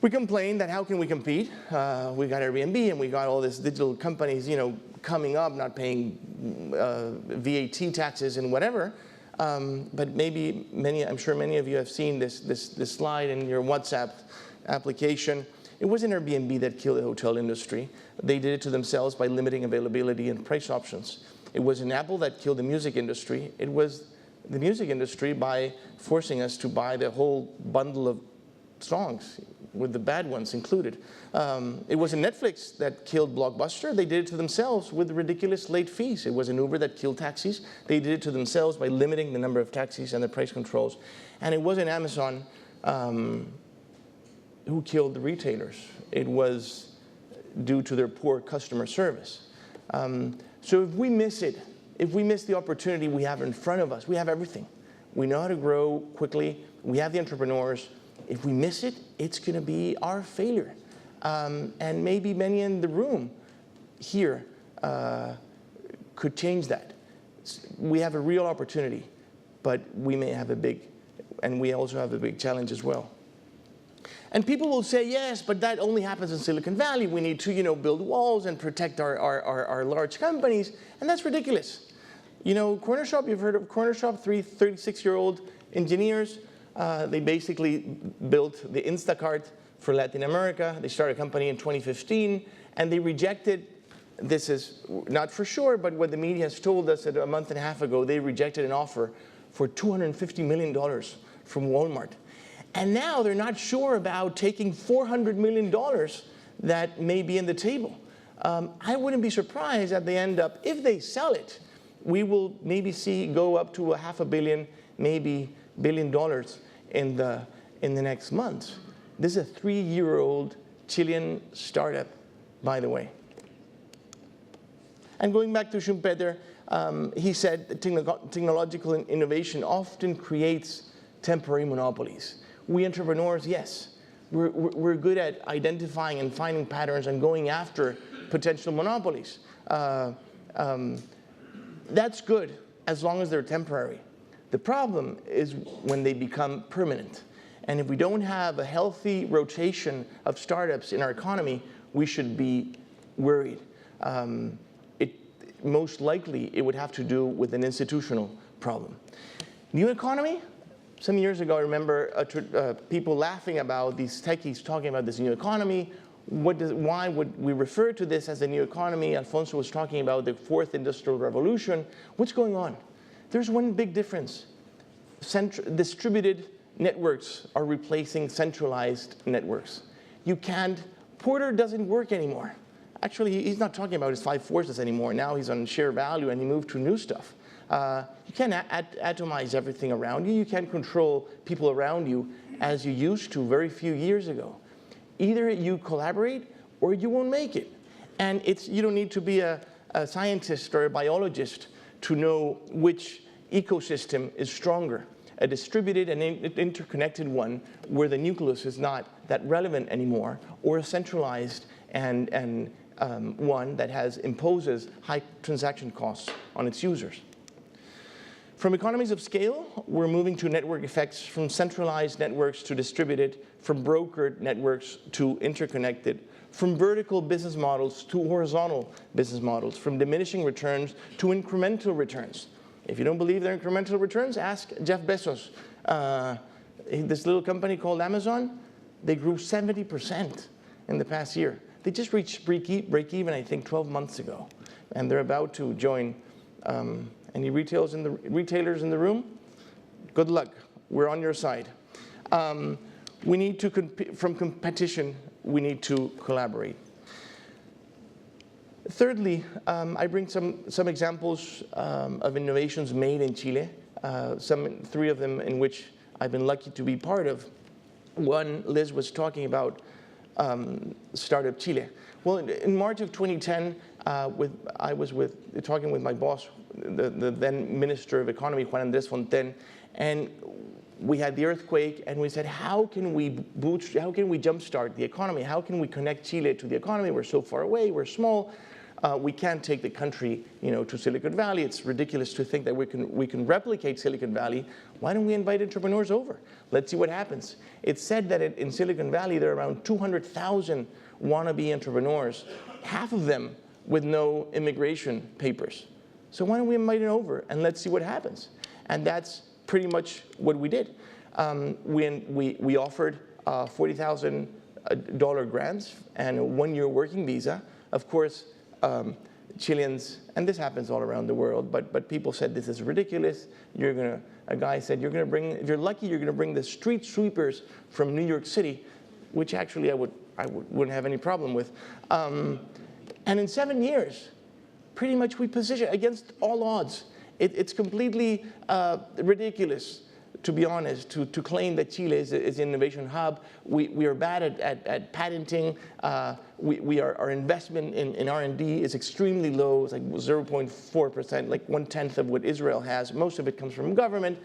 We complain that how can we compete? We got Airbnb and we got all these digital companies, coming up, not paying VAT taxes and whatever. But maybe I'm sure many of you have seen this slide in your WhatsApp application. It wasn't Airbnb that killed the hotel industry. They did it to themselves by limiting availability and price options. It wasn't Apple that killed the music industry. It was the music industry by forcing us to buy the whole bundle of songs, with the bad ones included. It wasn't Netflix that killed Blockbuster. They did it to themselves with ridiculous late fees. It wasn't Uber that killed taxis. They did it to themselves by limiting the number of taxis and the price controls. And it wasn't Amazon who killed the retailers. It was due to their poor customer service. So if we miss it, if we miss the opportunity we have in front of us, we have everything. We know how to grow quickly. We have the entrepreneurs. If we miss it, it's going to be our failure. And maybe many in the room here could change that. We have a real opportunity, but we may have we also have a big challenge as well. And people will say, yes, but that only happens in Silicon Valley. We need to, build walls and protect our large companies. And that's ridiculous. Corner Shop, you've heard of Corner Shop, 36-year-old engineers. They basically built the Instacart for Latin America. They started a company in 2015, and they rejected, this is not for sure, but what the media has told us that a month and a half ago, they rejected an offer for $250 million from Walmart. And now they're not sure about taking $400 million that may be in the table. I wouldn't be surprised that they end up, if they sell it, we will maybe see go up to $500 million, maybe $1 billion in the next months. This is a 3-year-old Chilean startup, by the way. And going back to Schumpeter, he said that technological innovation often creates temporary monopolies. We entrepreneurs, yes, we're good at identifying and finding patterns and going after potential monopolies. That's good as long as they're temporary. The problem is when they become permanent. And if we don't have a healthy rotation of startups in our economy, we should be worried. Most likely, it would have to do with an institutional problem. New economy? Some years ago, I remember people laughing about these techies talking about this new economy. Why would we refer to this as a new economy? Alfonso was talking about the fourth industrial revolution. What's going on? There's one big difference. Distributed networks are replacing centralized networks. Porter doesn't work anymore. Actually, he's not talking about his 5 forces anymore. Now he's on share value and he moved to new stuff. You can't atomize everything around you. You can't control people around you as you used to very few years ago. Either you collaborate or you won't make it. And you don't need to be a scientist or a biologist to know which ecosystem is stronger. A distributed and interconnected one where the nucleus is not that relevant anymore, or a centralized and one that imposes high transaction costs on its users. From economies of scale, we're moving to network effects, from centralized networks to distributed, from brokered networks to interconnected, from vertical business models to horizontal business models, from diminishing returns to incremental returns. If you don't believe they're incremental returns, ask Jeff Bezos. This little company called Amazon, they grew 70% in the past year. They just reached break even, I think, 12 months ago. And they're about to join any retailers in the room. Good luck. We're on your side. We need to, from competition, we need to collaborate. Thirdly, I bring some examples of innovations made in Chile, 3 of them in which I've been lucky to be part of. One, Liz was talking about Startup Chile. Well, in March of 2010, I was talking with my boss, the then Minister of Economy, Juan Andrés Fontaine, and we had the earthquake, and we said, how can we jumpstart the economy? How can we connect Chile to the economy? We're so far away, we're small. We can't take the country, to Silicon Valley. It's ridiculous to think that we can replicate Silicon Valley. Why don't we invite entrepreneurs over? Let's see what happens. It's said that in Silicon Valley, there are around 200,000 wannabe entrepreneurs, half of them with no immigration papers. So why don't we invite them over and let's see what happens? And that's pretty much what we did. We offered $40,000 grants and a 1-year working visa. Of course, Chileans, and this happens all around the world, but people said this is ridiculous. A guy said, if you're lucky, you're gonna bring the street sweepers from New York City, which actually I wouldn't have any problem with. And in 7 years, pretty much we position against all odds. It's completely ridiculous, to be honest, to claim that Chile is an innovation hub. We are bad at patenting. Our investment in R&D is extremely low. It's like 0.4%, like 1/10 of what Israel has. Most of it comes from government.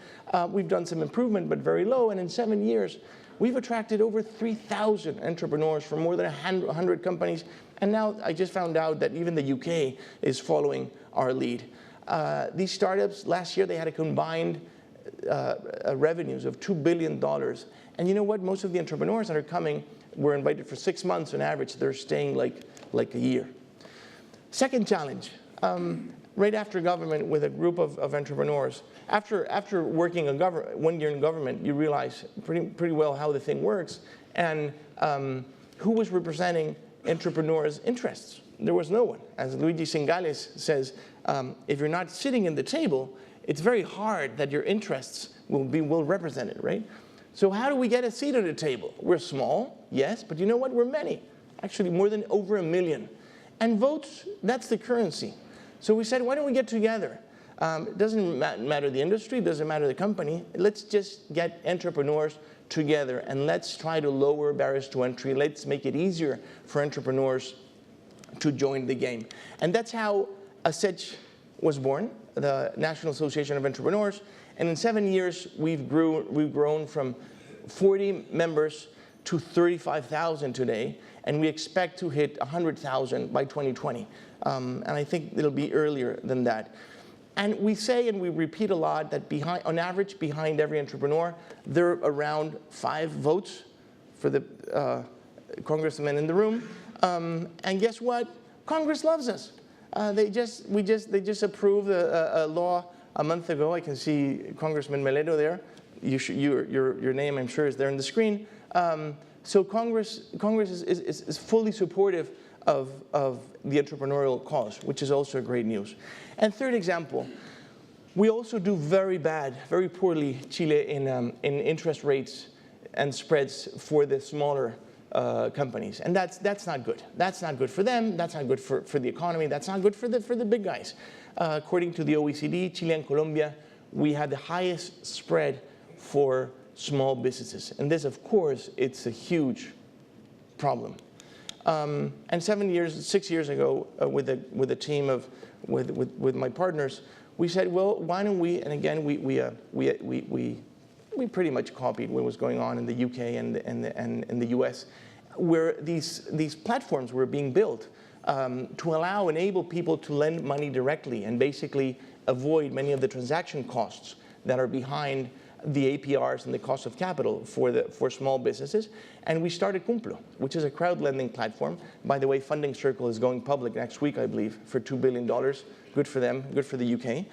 We've done some improvement, but very low. And in 7 years, we've attracted over 3,000 entrepreneurs from more than 100 companies. And now I just found out that even the UK is following our lead. These startups, last year, they had a combined revenues of $2 billion. And you know what? Most of the entrepreneurs that are coming were invited for 6 months on average. They're staying like a year. Second challenge, right after government with a group of entrepreneurs, after working 1 year in government, you realize pretty well how the thing works. And who was representing entrepreneurs' interests? There was no one. As Luigi Singales says, if you're not sitting in the table, it's very hard that your interests will be well represented, right? So how do we get a seat at the table? We're small, yes, but you know what? We're many. Actually, over 1 million. And votes, that's the currency. So we said, why don't we get together? It doesn't matter the industry, it doesn't matter the company. Let's just get entrepreneurs together and let's try to lower barriers to entry. Let's make it easier for entrepreneurs to join the game. And that's how ASECH was born, the National Association of Entrepreneurs. And in 7 years, we've grown from 40 members to 35,000 today, and we expect to hit 100,000 by 2020. And I think it'll be earlier than that. And we say and we repeat a lot that on average, behind every entrepreneur, there are around 5 votes for the congressmen in the room. And guess what? Congress loves us. They just approved a law a month ago. I can see Congressman Melero there. Your name, I'm sure, is there on the screen. So Congress is fully supportive of the entrepreneurial cause, which is also great news. And third example, we also do very poorly, Chile, in interest rates and spreads for the smaller companies. And that's not good. That's not good for them. That's not good for the economy. That's not good for the big guys. According to the OECD, Chile and Colombia, we had the highest spread for small businesses. And this, of course, it's a huge problem. And 6 years ago, with a team with my partners, we said, well, why don't we? And again, we pretty much copied what was going on in the UK and the US, where these platforms were being built to enable people to lend money directly and basically avoid many of the transaction costs that are behind the APRs and the cost of capital for small businesses. And we started Cumplo, which is a crowd lending platform. By the way, Funding Circle is going public next week, I believe, for $2 billion. Good for them, good for the UK.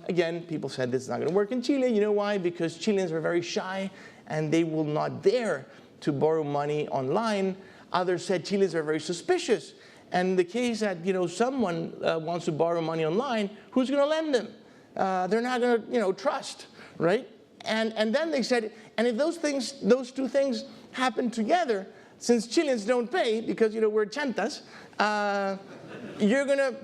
Again, people said this is not going to work in Chile. You know why? Because Chileans are very shy and they will not dare to borrow money online. Others said Chileans are very suspicious. And in the case that someone wants to borrow money online, who's going to lend them? They're not going to trust, right? And then they said, and if those two things happen together, since Chileans don't pay because we're chantas, you're going to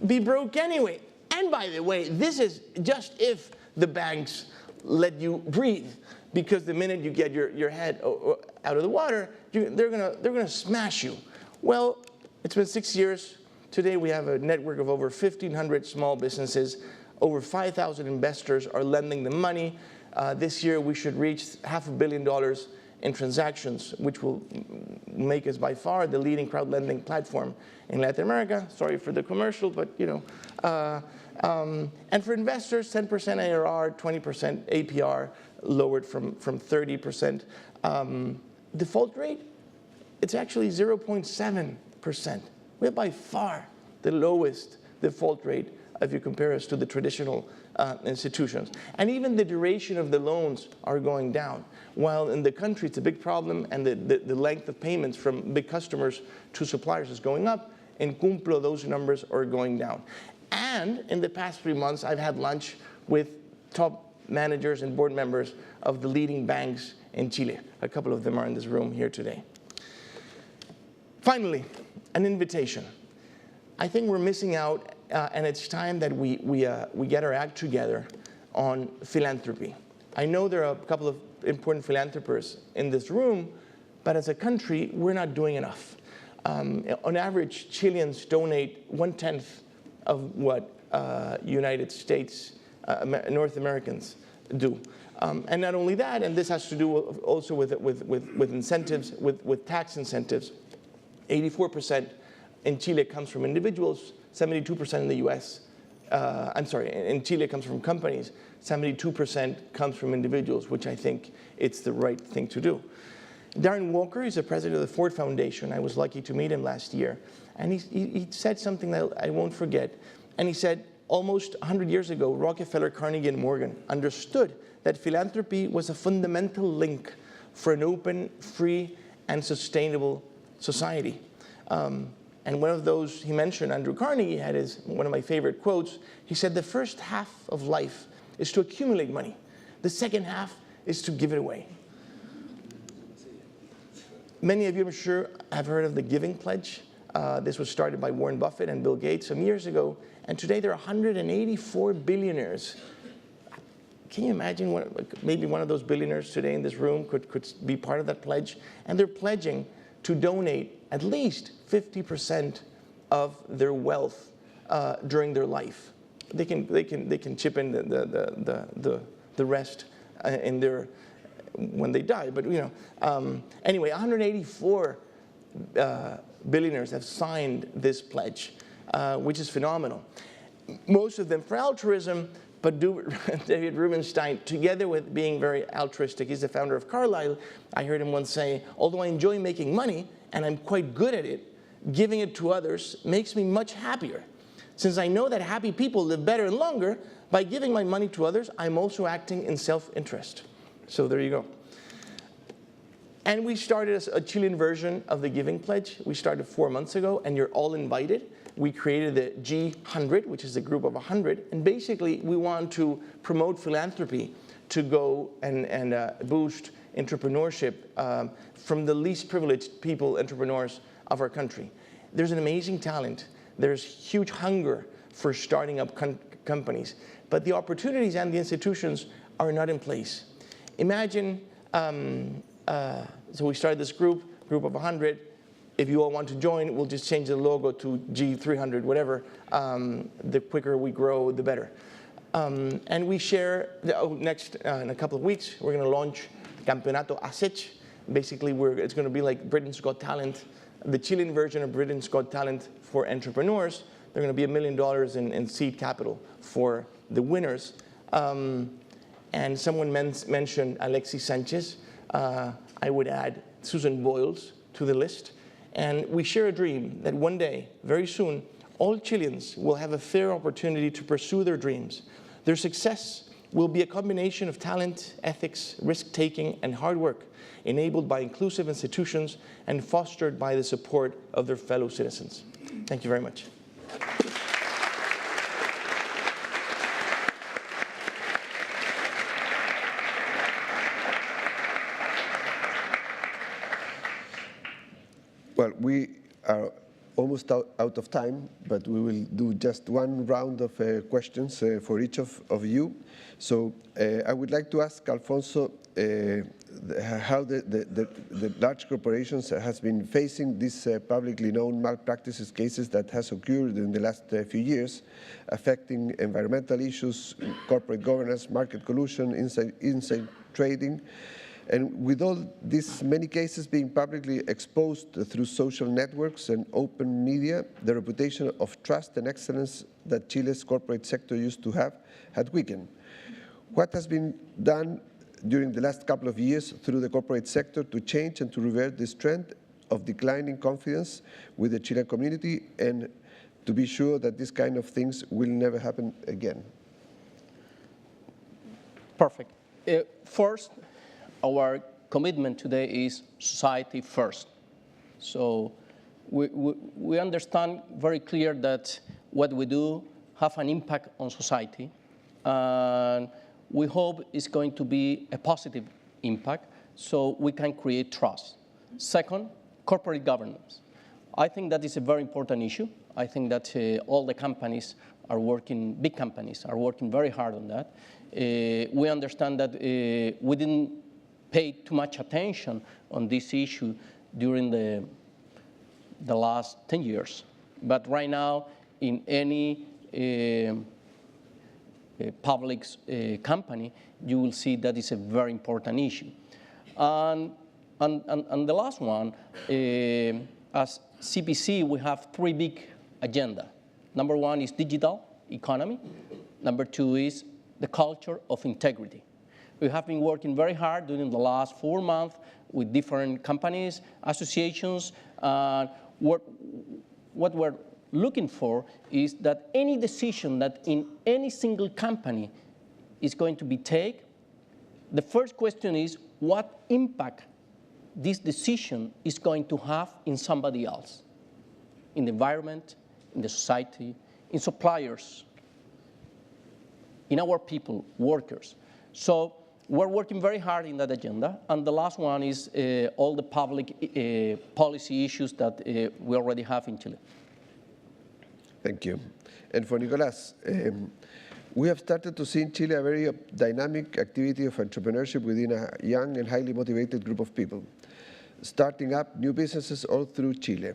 be broke anyway. And by the way, this is just if the banks let you breathe, because the minute you get your head out of the water, they're going to smash you. Well, it's been 6 years. Today we have a network of over 1,500 small businesses. Over 5,000 investors are lending them money. This year we should reach $500 million in transactions, which will make us by far the leading crowd lending platform in Latin America. Sorry for the commercial, but and for investors, 10% ARR, 20% APR, lowered from 30%. Default rate, it's actually 0.7%. We have by far the lowest default rate if you compare us to the traditional institutions. And even the duration of the loans are going down. While in the country it's a big problem and the length of payments from big customers to suppliers is going up, in Cumplo those numbers are going down. And in the past 3 months, I've had lunch with top managers and board members of the leading banks in Chile. A couple of them are in this room here today. Finally, an invitation. I think we're missing out, and it's time that we get our act together on philanthropy. I know there are a couple of important philanthropists in this room, but as a country, we're not doing enough. On average, Chileans donate 1/10 of what United States, North Americans do. And not only that, and this has to do also with incentives, with tax incentives. 84% in Chile comes from individuals, 72% in the US. In Chile comes from companies, 72% comes from individuals, which I think it's the right thing to do. Darren Walker is the president of the Ford Foundation. I was lucky to meet him last year. And he said something that I won't forget. And he said, almost 100 years ago, Rockefeller, Carnegie, and Morgan understood that philanthropy was a fundamental link for an open, free, and sustainable society. And one of those he mentioned, Andrew Carnegie, had one of my favorite quotes. He said, the first half of life is to accumulate money. The second half is to give it away. Many of you, I'm sure, have heard of the Giving Pledge. This was started by Warren Buffett and Bill Gates some years ago, and today there are 184 billionaires. Can you imagine maybe one of those billionaires today in this room could be part of that pledge? And they're pledging to donate at least 50% of their wealth during their life. They can chip in the rest in their when they die. But anyway, 184 billionaires have signed this pledge, which is phenomenal. Most of them for altruism, but David Rubenstein, together with being very altruistic, he's the founder of Carlyle. I heard him once say, although I enjoy making money, and I'm quite good at it, giving it to others makes me much happier. Since I know that happy people live better and longer, by giving my money to others, I'm also acting in self-interest. So there you go. And we started a Chilean version of the Giving Pledge. We started 4 months ago, and you're all invited. We created the G100, which is a group of 100, and basically we want to promote philanthropy to go and boost entrepreneurship from the least privileged people, entrepreneurs of our country. There's an amazing talent. There's huge hunger for starting up companies, but the opportunities and the institutions are not in place. Imagine, so we started this group of 100. If you all want to join, we'll just change the logo to G300, whatever. The quicker we grow, the better. And we share, next, in a couple of weeks, we're going to launch Campeonato ASECH. Basically, it's going to be like Britain's Got Talent, the Chilean version of Britain's Got Talent for entrepreneurs. They're going to be $1 million in seed capital for the winners. And someone mentioned Alexis Sanchez. I would add Susan Boyles to the list. And we share a dream that one day, very soon, all Chileans will have a fair opportunity to pursue their dreams. Their success will be a combination of talent, ethics, risk-taking, and hard work, enabled by inclusive institutions and fostered by the support of their fellow citizens. Thank you very much. Well, we are almost out of time, but we will do just one round of questions for each of you. So I would like to ask Alfonso how the large corporations has been facing these publicly known malpractices cases that has occurred in the last few years, affecting environmental issues, corporate governance, market collusion, inside trading. And with all these many cases being publicly exposed through social networks and open media, the reputation of trust and excellence that Chile's corporate sector used to have had weakened. What has been done during the last couple of years through the corporate sector to change and to revert this trend of declining confidence with the Chilean community and to be sure that this kind of things will never happen again? Perfect. First, our commitment today is society first. So we understand very clear that what we do have an impact on society, and we hope it's going to be a positive impact so we can create trust. Second, corporate governance. I think that is a very important issue. I think that all the companies are working, big companies are working very hard on that. We understand that we didn't pay too much attention on this issue during the last 10 years. But right now, in any public company, you will see that is a very important issue. And the last one, as CPC, we have 3 big agenda. Number 1 is digital economy. Number 2 is the culture of integrity. We have been working very hard during the last 4 months with different companies, associations. What we're looking for is that any decision that in any single company is going to be taken, the first question is what impact this decision is going to have in somebody else, in the environment, in the society, in suppliers, in our people, workers. So We're working very hard in that agenda, and the last one is all the public policy issues that we already have in Chile. Thank you. And for Nicolás, we have started to see in Chile a very dynamic activity of entrepreneurship within a young and highly motivated group of people, starting up new businesses all through Chile.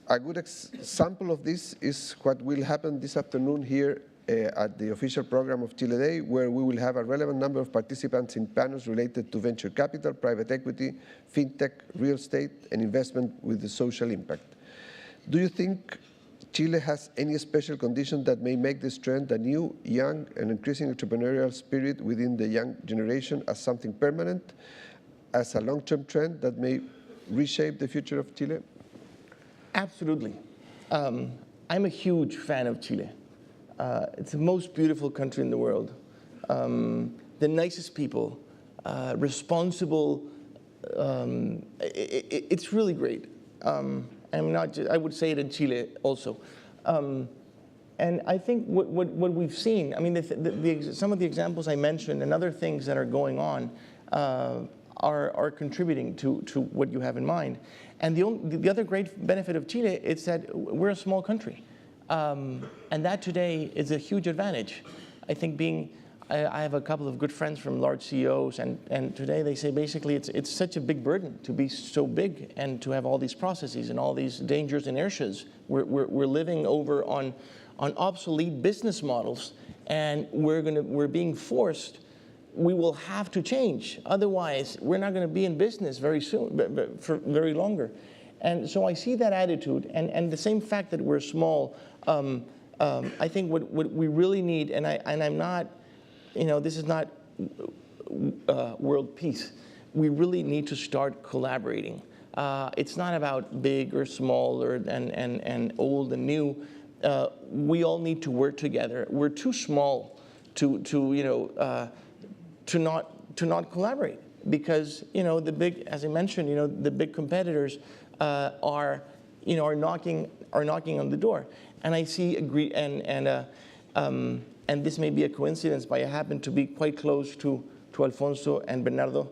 A good example of this is what will happen this afternoon here at the official program of Chile Day, where we will have a relevant number of participants in panels related to venture capital, private equity, fintech, real estate, and investment with the social impact. Do you think Chile has any special conditions that may make this trend a new, young, and increasing entrepreneurial spirit within the young generation as something permanent, as a long-term trend that may reshape the future of Chile? Absolutely. I'm a huge fan of Chile. It's the most beautiful country in the world. The nicest people, responsible. It's really great. I would say it in Chile also. And I think what we've seen, I mean, some of the examples I mentioned and other things that are going on are contributing to what you have in mind. And the other great benefit of Chile is that we're a small country. And that today is a huge advantage. I think I have a couple of good friends from large CEOs, and today they say basically it's such a big burden to be so big and to have all these processes and all these dangers and inertias. We're living over on obsolete business models, and we're being forced. We will have to change. Otherwise, we're not going to be in business very soon, for very longer. And so I see that attitude, and the same fact that we're small. I think what we really need, and I'm not, this is not world peace. We really need to start collaborating. It's not about big or small and old and new. We all need to work together. We're too small to not collaborate, because the big, as I mentioned, the big competitors are knocking on the door. And I see and this may be a coincidence, but I happen to be quite close to Alfonso and Bernardo.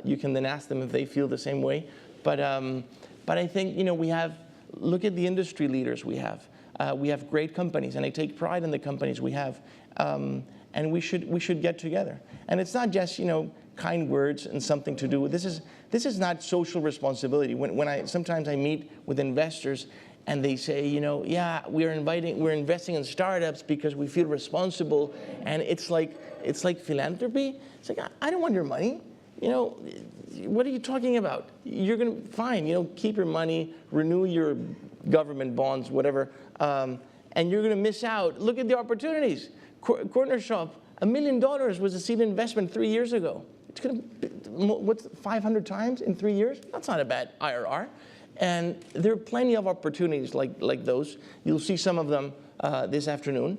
You can then ask them if they feel the same way. But I think look at the industry leaders we have. We have great companies, and I take pride in the companies we have. And we should get together. And it's not just kind words and something to do. This is not social responsibility. When sometimes I meet with investors, and they say, yeah, we're investing in startups because we feel responsible, and it's like philanthropy. It's like, I don't want your money. What are you talking about? You're gonna fine, keep your money, renew your government bonds, whatever, and you're gonna miss out. Look at the opportunities. Corner shop, $1 million was a seed investment 3 years ago. It's gonna, what's 500 times in 3 years? That's not a bad IRR. And there are plenty of opportunities like those. You'll see some of them this afternoon.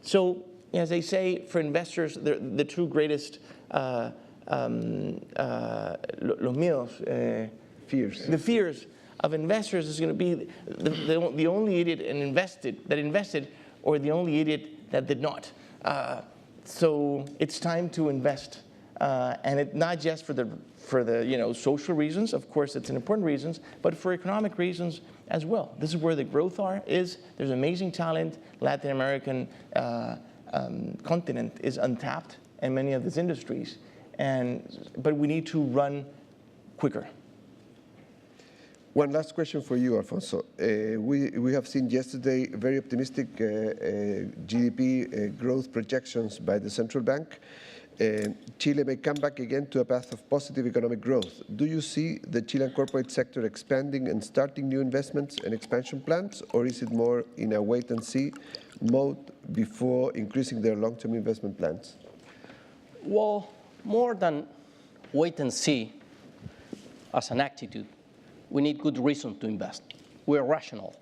So, as they say, for investors, the two greatest los míos, fears. The fears of investors is going to be the only idiot that invested, or the only idiot that did not. So it's time to invest, and not just for the social reasons. Of course, it's an important reasons, but for economic reasons as well. This is where the growth is. There's amazing talent. Latin American continent is untapped in many of these industries, but we need to run quicker. One last question for you, Alfonso. We have seen yesterday very optimistic GDP growth projections by the central bank. Chile may come back again to a path of positive economic growth. Do you see the Chilean corporate sector expanding and starting new investments and expansion plans, or is it more in a wait-and-see mode before increasing their long-term investment plans? Well, more than wait and see as an attitude, we need good reason to invest. We're rational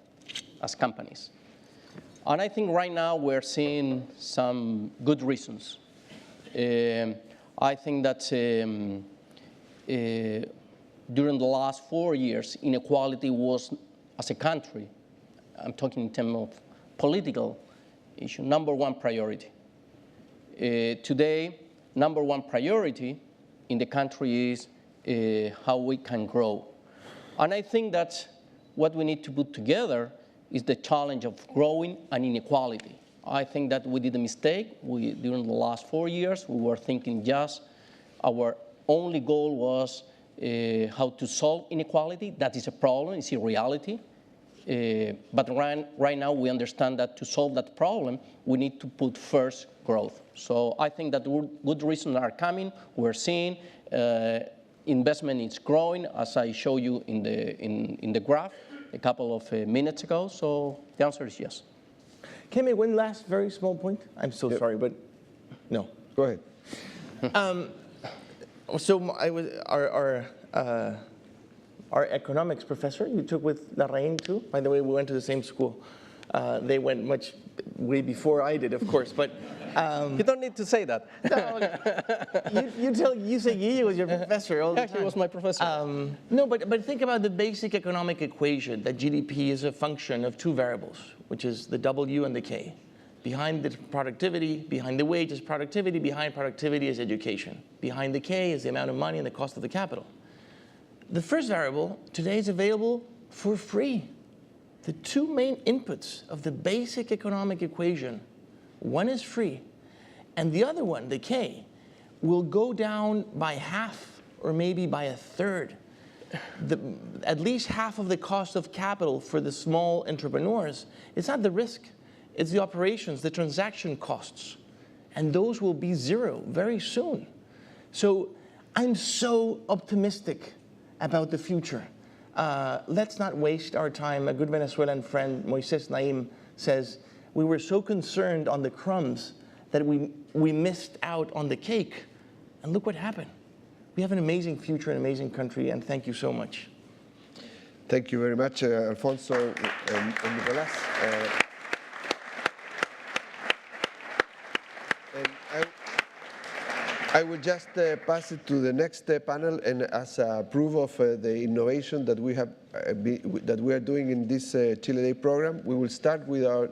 as companies. And I think right now we're seeing some good reasons. I think that during the last 4 years, inequality was, as a country, I'm talking in terms of political issue, #1 priority. Today, number one priority in the country is how we can grow. And I think that what we need to put together is the challenge of growing and inequality. I think that we did a mistake. During the last 4 years, we were thinking just our only goal was how to solve inequality. That is a problem, it's a reality. But right now we understand that to solve that problem, we need to put first growth. So I think that good reasons are coming. We're seeing investment is growing, as I showed you in the graph a couple of minutes ago. So the answer is yes. Can I make one last very small point? I'm so sorry, but no. Go ahead. So I was our economics professor, you took with Larraín too. By the way, we went to the same school. They went way before I did, of course. But you don't need to say that. No, you say Guille was your professor all the time. He was my professor. No, but think about the basic economic equation that GDP is a function of two variables, which is the W and the K. Behind the productivity, behind the wage is productivity, behind productivity is education. Behind the K is the amount of money and the cost of the capital. The first variable today is available for free. The two main inputs of the basic economic equation, one is free, and the other one, the K, will go down by half or maybe by a third. At least half of the cost of capital for the small entrepreneurs, it's not the risk, it's the operations, the transaction costs. And those will be zero very soon. So I'm so optimistic about the future. Let's not waste our time. A good Venezuelan friend, Moises Naim, says, we were so concerned on the crumbs that we missed out on the cake. And look what happened. We have an amazing future, an amazing country, and thank you so much. Thank you very much, Alfonso and Nicolas. I will just pass it to the next panel, and as a proof of the innovation that we are doing in this Chile Day program, we will start with our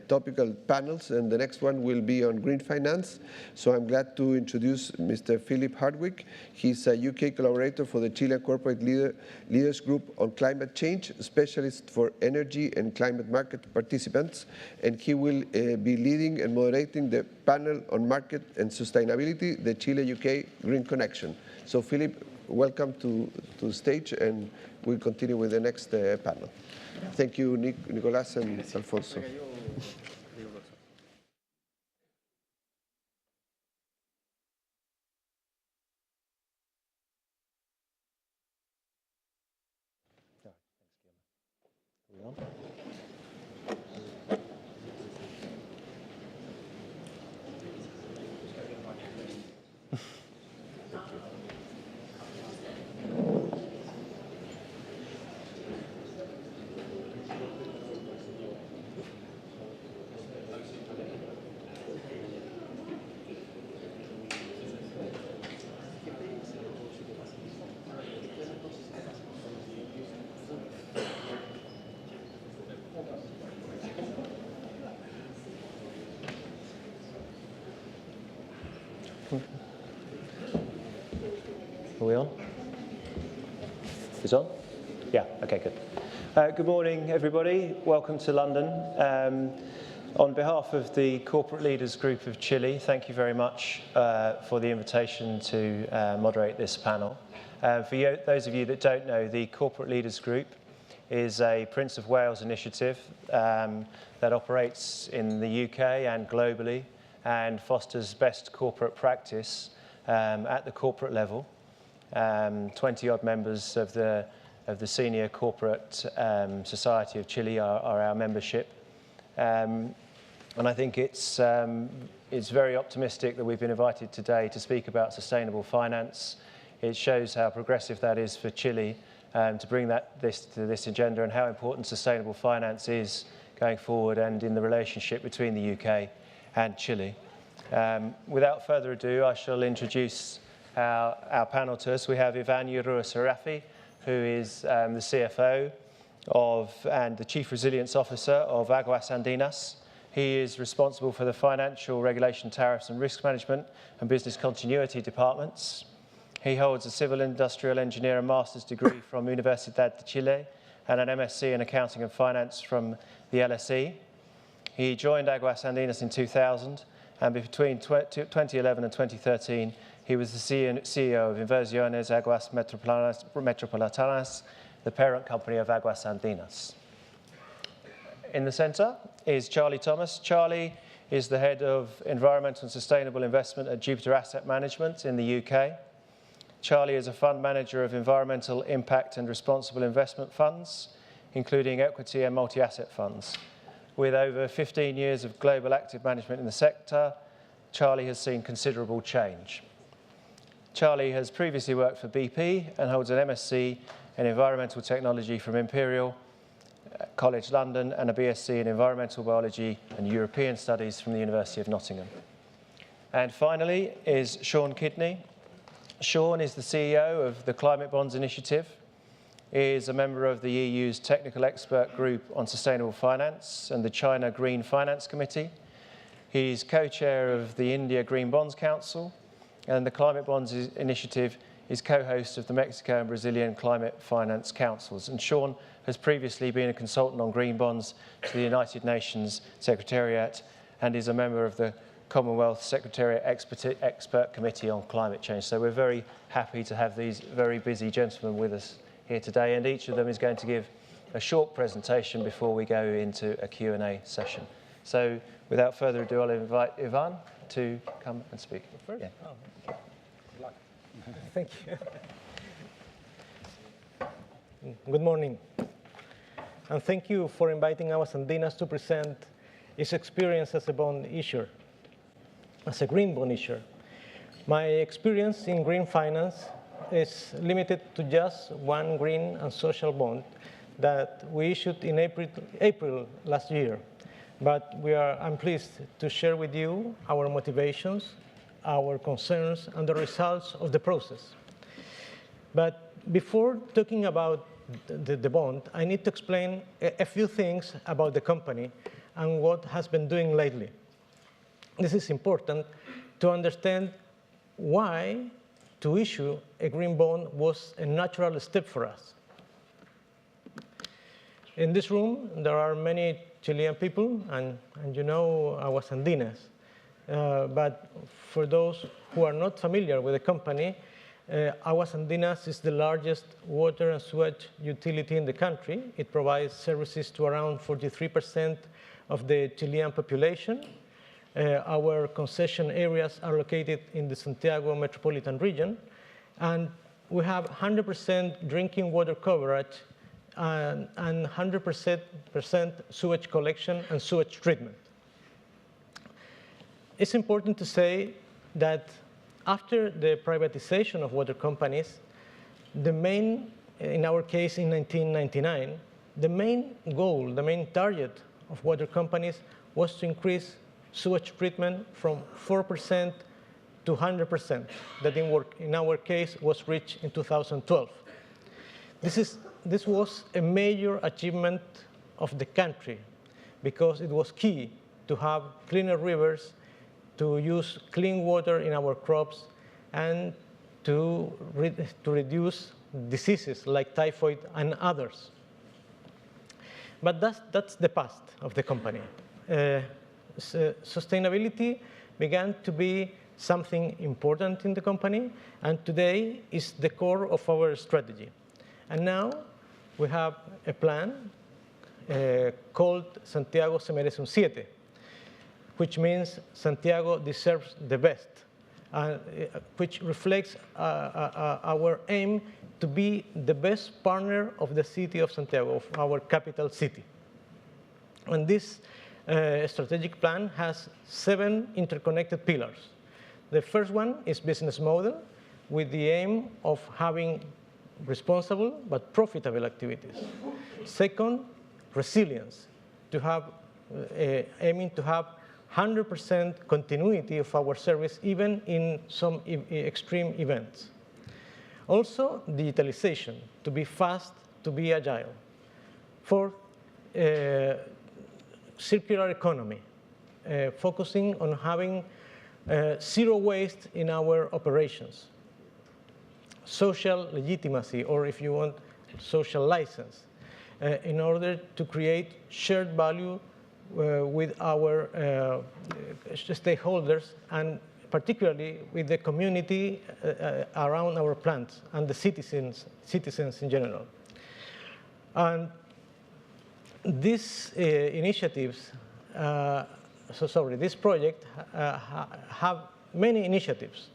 topical panels, and the next one will be on green finance. So I'm glad to introduce Mr. Philip Hardwick. He's a UK collaborator for the Chilean Corporate Leaders Group on Climate Change, specialist for energy and climate market participants, and he will be leading and moderating the panel on market and sustainability, the Chile-UK Green Connection. So Philip, welcome to the stage, and we'll continue with the next panel. Thank you, Nicolas and Alfonso. Are we on? Is on? Yeah, okay, good. Good morning, everybody. Welcome to London. On behalf of the Corporate Leaders Group of Chile, thank you very much for the invitation to moderate this panel. For those of you that don't know, the Corporate Leaders Group is a Prince of Wales initiative that operates in the UK and globally and fosters best corporate practice at the corporate level. 20-odd members of the senior corporate society of Chile are our membership. And I think it's very optimistic that we've been invited today to speak about sustainable finance. It shows how progressive that is for Chile to bring this to this agenda and how important sustainable finance is going forward and in the relationship between the UK and Chile. Without further ado, I shall introduce our panel to us. We have Ivan Urua-Sarafi, who is the CFO and the Chief Resilience Officer of Aguas Andinas, He is responsible for the Financial Regulation, Tariffs and Risk Management and Business Continuity departments. He holds a Civil Industrial Engineer and Master's degree from Universidad de Chile and an MSc in Accounting and Finance from the LSE. He joined Aguas Andinas in 2000, and between 2011 and 2013, he was the CEO of Inversiones Aguas Metropolitanas, the parent company of Aguas Andinas. In the centre is Charlie Thomas. Charlie is the head of Environmental and Sustainable Investment at Jupiter Asset Management in the UK. Charlie is a fund manager of environmental impact and responsible investment funds, including equity and multi-asset funds. With over 15 years of global active management in the sector, Charlie has seen considerable change. Charlie has previously worked for BP and holds an MSc in Environmental Technology from Imperial College London and a BSc in Environmental Biology and European Studies from the University of Nottingham. And finally is Sean Kidney. Sean is the CEO of the Climate Bonds Initiative. He is a member of the EU's Technical Expert Group on Sustainable Finance and the China Green Finance Committee. He's co-chair of the India Green Bonds Council, and the Climate Bonds Initiative is co-host of the Mexico and Brazilian Climate Finance Councils. And Sean has previously been a consultant on green bonds to the United Nations Secretariat and is a member of the Commonwealth Secretariat Expert Committee on Climate Change. So we're very happy to have these very busy gentlemen with us here today, and each of them is going to give a short presentation before we go into a Q&A session. So without further ado, I'll invite Ivan to come and speak. Yeah. Oh. Thank you. Good morning. And thank you for inviting Aguas Andinas to present its experience as a bond issuer, as a green bond issuer. My experience in green finance is limited to just one green and social bond that we issued in April last year. But I'm pleased to share with you our motivations, our concerns, and the results of the process. But before talking about the bond, I need to explain a few things about the company and what has been doing lately. This is important to understand why to issue a green bond was a natural step for us. In this room, there are many Chilean people, and you know Aguas Andinas. But for those who are not familiar with the company, Aguas Andinas is the largest water and sewage utility in the country. It provides services to around 43% of the Chilean population. Our concession areas are located in the Santiago metropolitan region, and we have 100% drinking water coverage and 100% sewage collection and sewage treatment. It's important to say that after the privatization of water companies, in our case in 1999, the main goal, the main target of water companies was to increase sewage treatment from 4% to 100%, that in our case was reached in 2012. This was a major achievement of the country because it was key to have cleaner rivers, to use clean water in our crops, and to reduce diseases like typhoid and others. But that's the past of the company. Sustainability began to be something important in the company, and today is the core of our strategy. And now we have a plan called Santiago se merece un 7, which means Santiago deserves the best, which reflects our aim to be the best partner of the city of Santiago, of our capital city. And this strategic plan has 7 interconnected pillars. The first one is business model, with the aim of having responsible but profitable activities. Second, resilience, aiming to have 100% continuity of our service, even in some extreme events. Also, digitalization, to be fast, to be agile. Fourth, circular economy, focusing on having zero waste in our operations. Social legitimacy, or if you want, social license, in order to create shared value with our stakeholders, and particularly with the community around our plants and the citizens in general. And these initiatives, this project have many initiatives.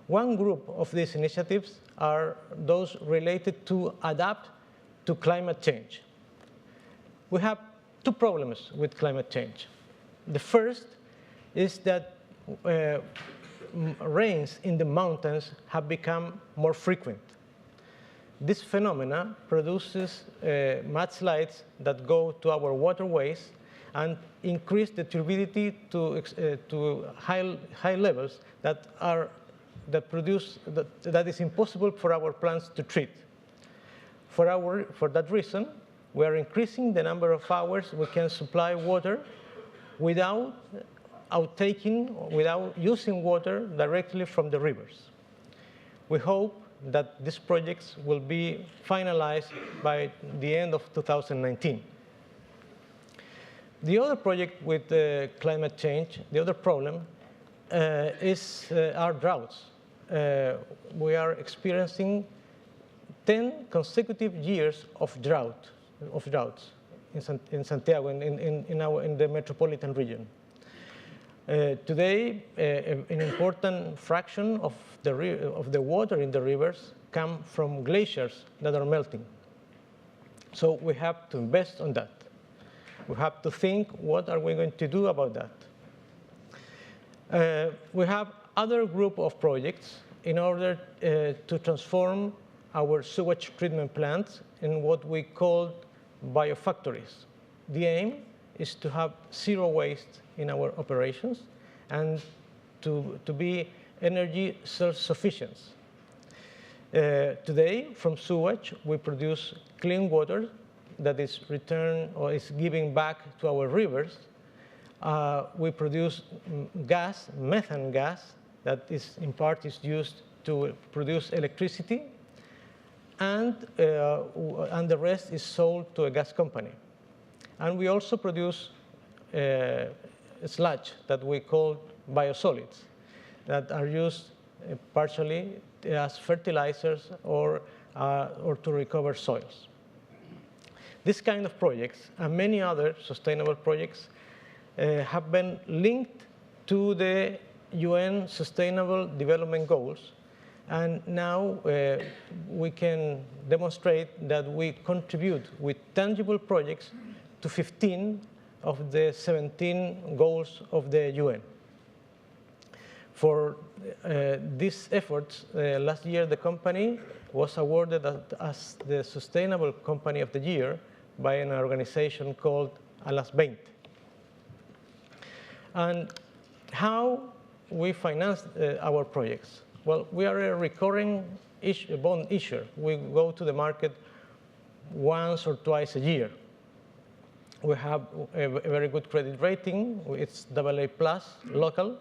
One group of these initiatives are those related to adapt to climate change. We have two problems with climate change. The first is that rains in the mountains have become more frequent. This phenomena produces mudslides that go to our waterways and increase the turbidity to high levels that is impossible for our plants to treat. For that reason, we are increasing the number of hours we can supply water without using water directly from the rivers. We hope that these projects will be finalized by the end of 2019. The other project with climate change, the other problem, is our droughts. We are experiencing 10 consecutive years of droughts in Santiago, in the metropolitan region. Today, an important fraction of the water in the rivers come from glaciers that are melting. So we have to invest on that. We have to think, what are we going to do about that? We have other group of projects in order to transform our sewage treatment plants in what we call biofactories. The aim is to have zero waste in our operations and to be energy self-sufficient. Today, from sewage, we produce clean water that is returned or is given back to our rivers. We produce gas, methane gas, that is in part is used to produce electricity, and the rest is sold to a gas company. And we also produce sludge that we call biosolids that are used partially as fertilizers or to recover soils. This kind of projects and many other sustainable projects have been linked to the UN Sustainable Development Goals. And now we can demonstrate that we contribute with tangible projects to 15 of the 17 goals of the UN. For these efforts, last year the company was awarded as the Sustainable Company of the Year by an organization called A las 20. And how we finance our projects? Well, we are a recurring bond issuer. We go to the market once or twice a year. We have a very good credit rating. It's AA+ local.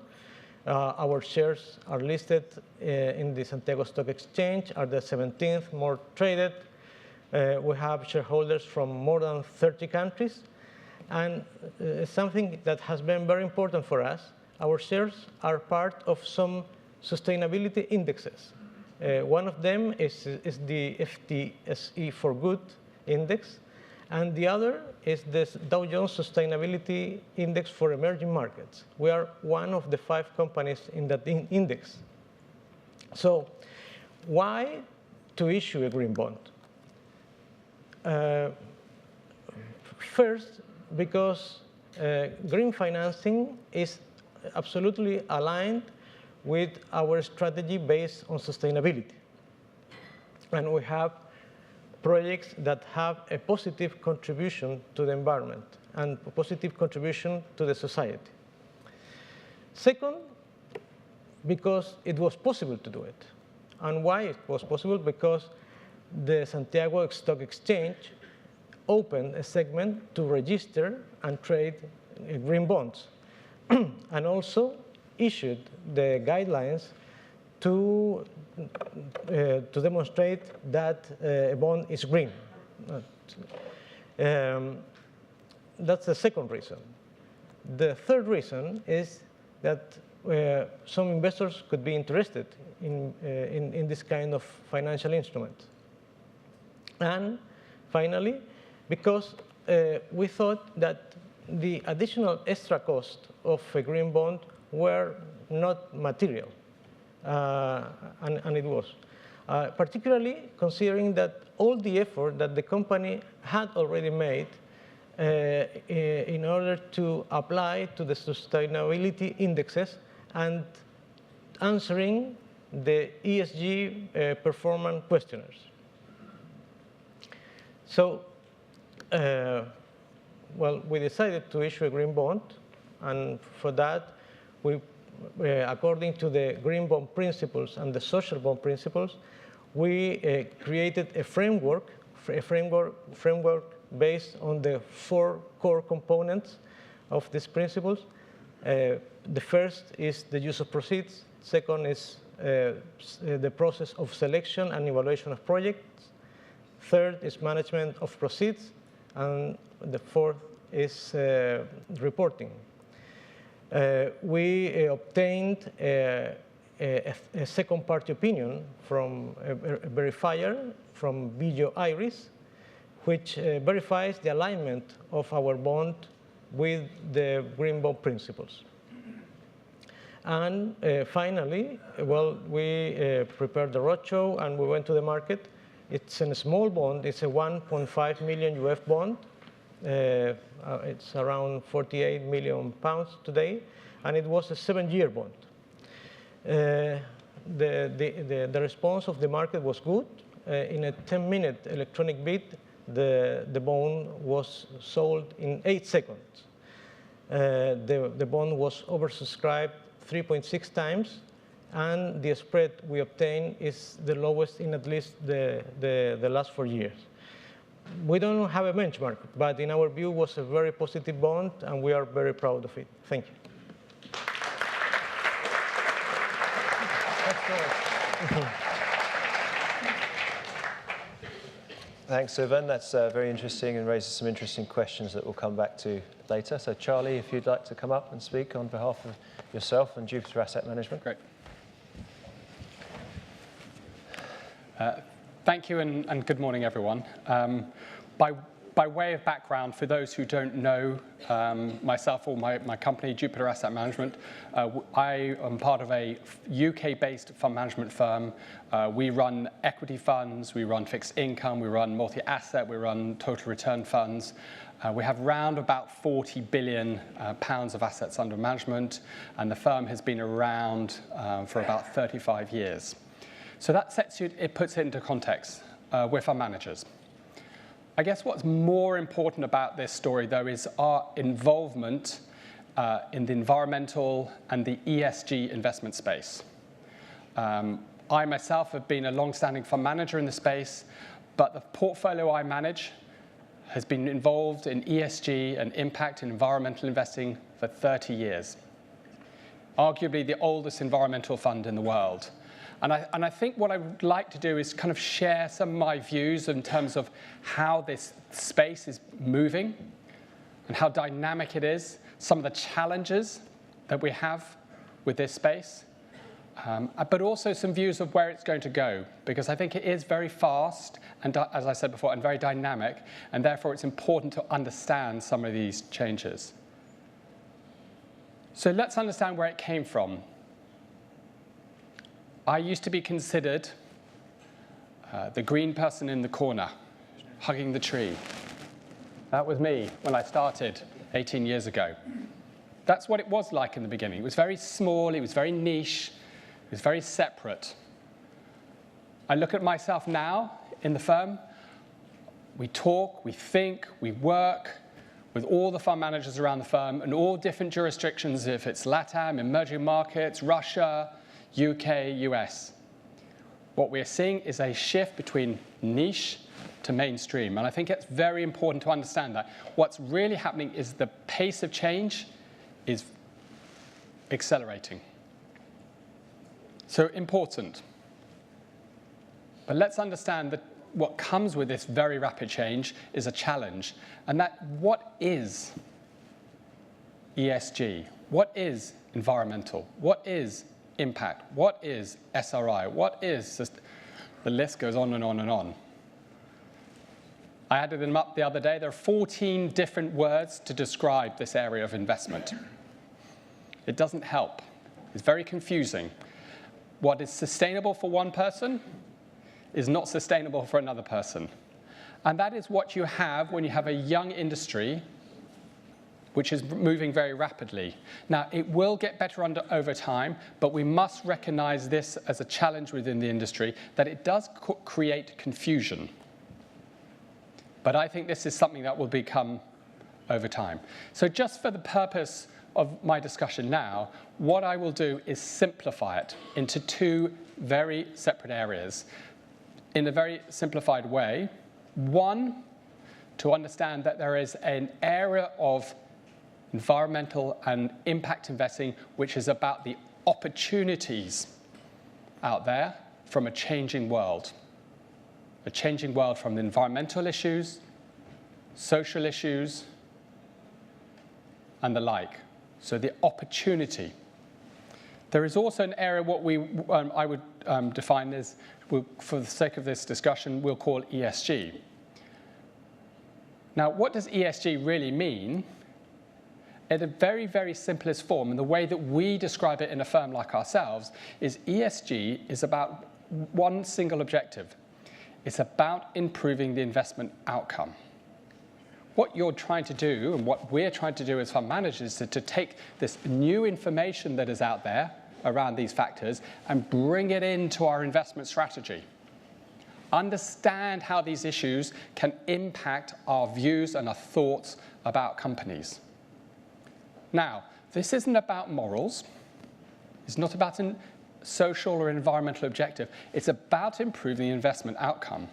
Our shares are listed in the Santiago Stock Exchange, are the 17th more traded. We have shareholders from more than 30 countries. And something that has been very important for us, our shares are part of some sustainability indexes. One of them is the FTSE4Good index, and the other is the Dow Jones Sustainability Index for Emerging Markets. We are one of the 5 companies in that index. So why to issue a green bond? First, because green financing is absolutely aligned with our strategy based on sustainability. And we have projects that have a positive contribution to the environment and a positive contribution to the society. Second, because it was possible to do it. And why it was possible? Because the Santiago Stock Exchange opened a segment to register and trade green bonds. and also issued the guidelines to demonstrate that a bond is green. That's the second reason. The third reason is that some investors could be interested in this kind of financial instrument. And finally, because we thought that the additional extra cost of a green bond were not material, and it was. Particularly considering that all the effort that the company had already made in order to apply to the sustainability indexes and answering the ESG performance questionnaires. So, well, we decided to issue a green bond, and for that, we, according to the green bond principles and the social bond principles, we created a framework based on the 4 core components of these principles. The first is the use of proceeds. Second is the process of selection and evaluation of projects. Third is management of proceeds. And the fourth is reporting. We obtained a second-party opinion from a verifier from Vigio Iris, which verifies the alignment of our bond with the green bond principles. And finally, well, we prepared the roadshow and we went to the market. It's a small bond. It's a 1.5 million UF bond. It's around 48 million pounds today, and it was a 7-year bond. The response of the market was good. In a 10-minute electronic bid, the bond was sold in 8 seconds. The bond was oversubscribed 3.6 times, and the spread we obtained is the lowest in at least the last 4 years. We don't have a benchmark, but in our view, it was a very positive bond, and we are very proud of it. Thank you. Thanks, Ivan. That's very interesting and raises some interesting questions that we'll come back to later. So, Charlie, if you'd like to come up and speak on behalf of yourself and Jupiter Asset Management. Great. Thank you, and good morning, everyone. By way of background, for those who don't know myself or my company, Jupiter Asset Management, I am part of a UK-based fund management firm. We run equity funds, we run fixed income, we run multi-asset, we run total return funds. We have round about 40 billion pounds of assets under management, and the firm has been around for about 35 years. So that puts it into context. We're fund managers. I guess what's more important about this story, though, is our involvement in the environmental and the ESG investment space. I myself have been a long-standing fund manager in the space, but the portfolio I manage has been involved in ESG and impact and environmental investing for 30 years. Arguably the oldest environmental fund in the world. And I think what I would like to do is kind of share some of my views in terms of how this space is moving and how dynamic it is, some of the challenges that we have with this space, but also some views of where it's going to go, because I think it is very fast and, as I said before, and very dynamic, and therefore it's important to understand some of these changes. So let's understand where it came from. I used to be considered the green person in the corner, hugging the tree. That was me when I started 18 years ago. That's what it was like in the beginning. It was very small, it was very niche, it was very separate. I look at myself now in the firm. We talk, we think, we work with all the fund managers around the firm in all different jurisdictions, if it's LATAM, emerging markets, Russia, UK, US. What we're seeing is a shift between niche to mainstream, and I think it's very important to understand that. What's really happening is the pace of change is accelerating. So important. But let's understand that what comes with this very rapid change is a challenge. And that, what is ESG? What is environmental? What is impact? What is SRI? What is, the list goes on and on and on. I added them up the other day. There are 14 different words to describe this area of investment. It doesn't help. It's very confusing. What is sustainable for one person is not sustainable for another person. And that is what you have when you have a young industry which is moving very rapidly. Now, it will get better over time, but we must recognize this as a challenge within the industry, that it does create confusion. But I think this is something that will become over time. So just for the purpose of my discussion now, what I will do is simplify it into two very separate areas in a very simplified way. One, to understand that there is an area of environmental and impact investing which is about the opportunities out there from a changing world. A changing world from the environmental issues, social issues, and the like. So the opportunity. There is also an area what I would define as, for the sake of this discussion, we'll call ESG. Now, what does ESG really mean? In a very, very simplest form, and the way that we describe it in a firm like ourselves, is ESG is about one single objective. It's about improving the investment outcome. What you're trying to do, and what we're trying to do as fund managers, is to take this new information that is out there around these factors and bring it into our investment strategy. Understand how these issues can impact our views and our thoughts about companies. Now, this isn't about morals. It's not about a social or environmental objective. It's about improving the investment outcome.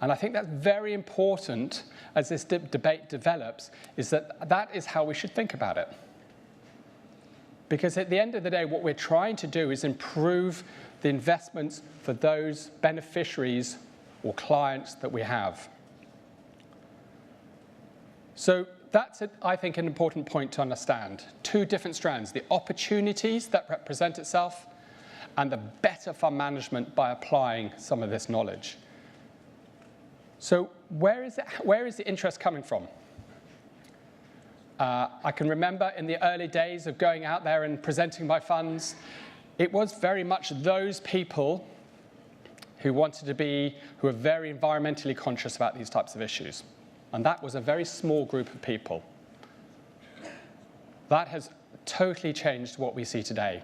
And I think that's very important as this debate develops, is that that is how we should think about it. Because at the end of the day, what we're trying to do is improve the investments for those beneficiaries or clients that we have. So that's, I think, an important point to understand. Two different strands, the opportunities that represent itself and the better fund management by applying some of this knowledge. So where is the interest coming from? I can remember in the early days of going out there and presenting my funds, it was very much those people who wanted to be, who are very environmentally conscious about these types of issues. And that was a very small group of people. That has totally changed what we see today.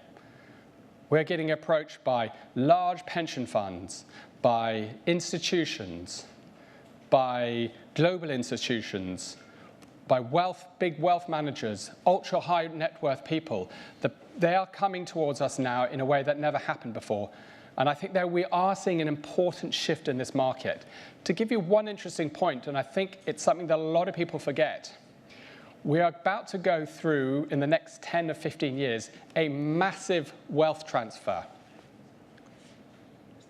We're getting approached by large pension funds, by institutions, by global institutions, by big wealth managers, ultra-high net worth people. They are coming towards us now in a way that never happened before. And I think that we are seeing an important shift in this market. To give you one interesting point, and I think it's something that a lot of people forget, we are about to go through, in the next 10 or 15 years, a massive wealth transfer.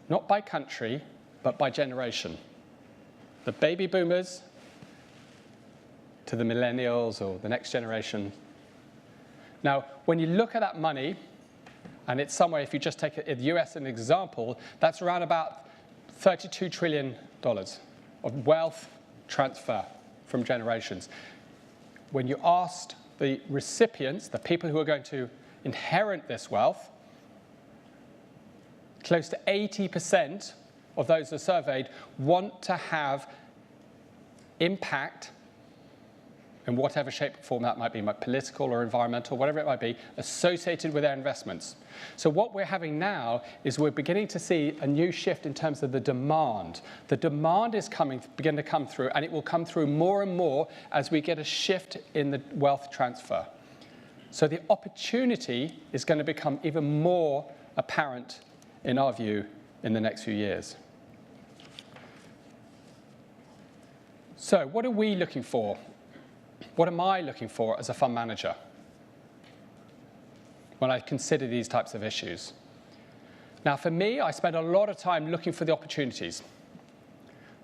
Not by country, but by generation. The baby boomers to the millennials or the next generation. Now, when you look at that money, and it's somewhere, if you just take the US as an example, that's around about $32 trillion of wealth transfer from generations. When you asked the recipients, the people who are going to inherit this wealth, close to 80% of those who are surveyed want to have impact in whatever shape or form that might be, political or environmental, whatever it might be, associated with their investments. So what we're having now is we're beginning to see a new shift in terms of the demand. The demand is beginning to come through, and it will come through more and more as we get a shift in the wealth transfer. So the opportunity is going to become even more apparent, in our view, in the next few years. So what are we looking for? What am I looking for as a fund manager? when I consider these types of issues. Now, for me, I spend a lot of time looking for the opportunities,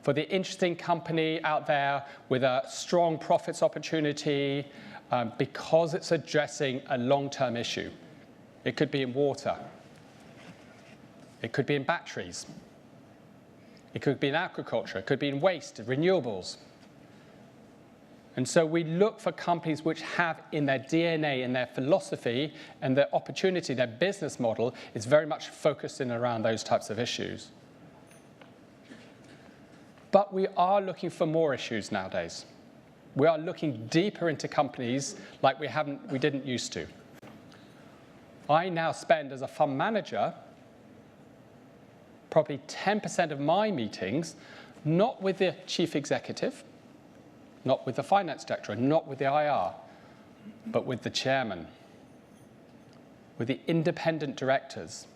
for the interesting company out there with a strong profits opportunity, because it's addressing a long-term issue. It could be in water. It could be in batteries. It could be in agriculture. It could be in waste, renewables. And so we look for companies which have in their DNA, in their philosophy, and their opportunity, their business model is very much focused in around those types of issues. But we are looking for more issues nowadays. We are looking deeper into companies like we didn't used to. I now spend, as a fund manager, probably 10% of my meetings not with the chief executive, not with the finance director, not with the IR, but with the chairman, with the independent directors.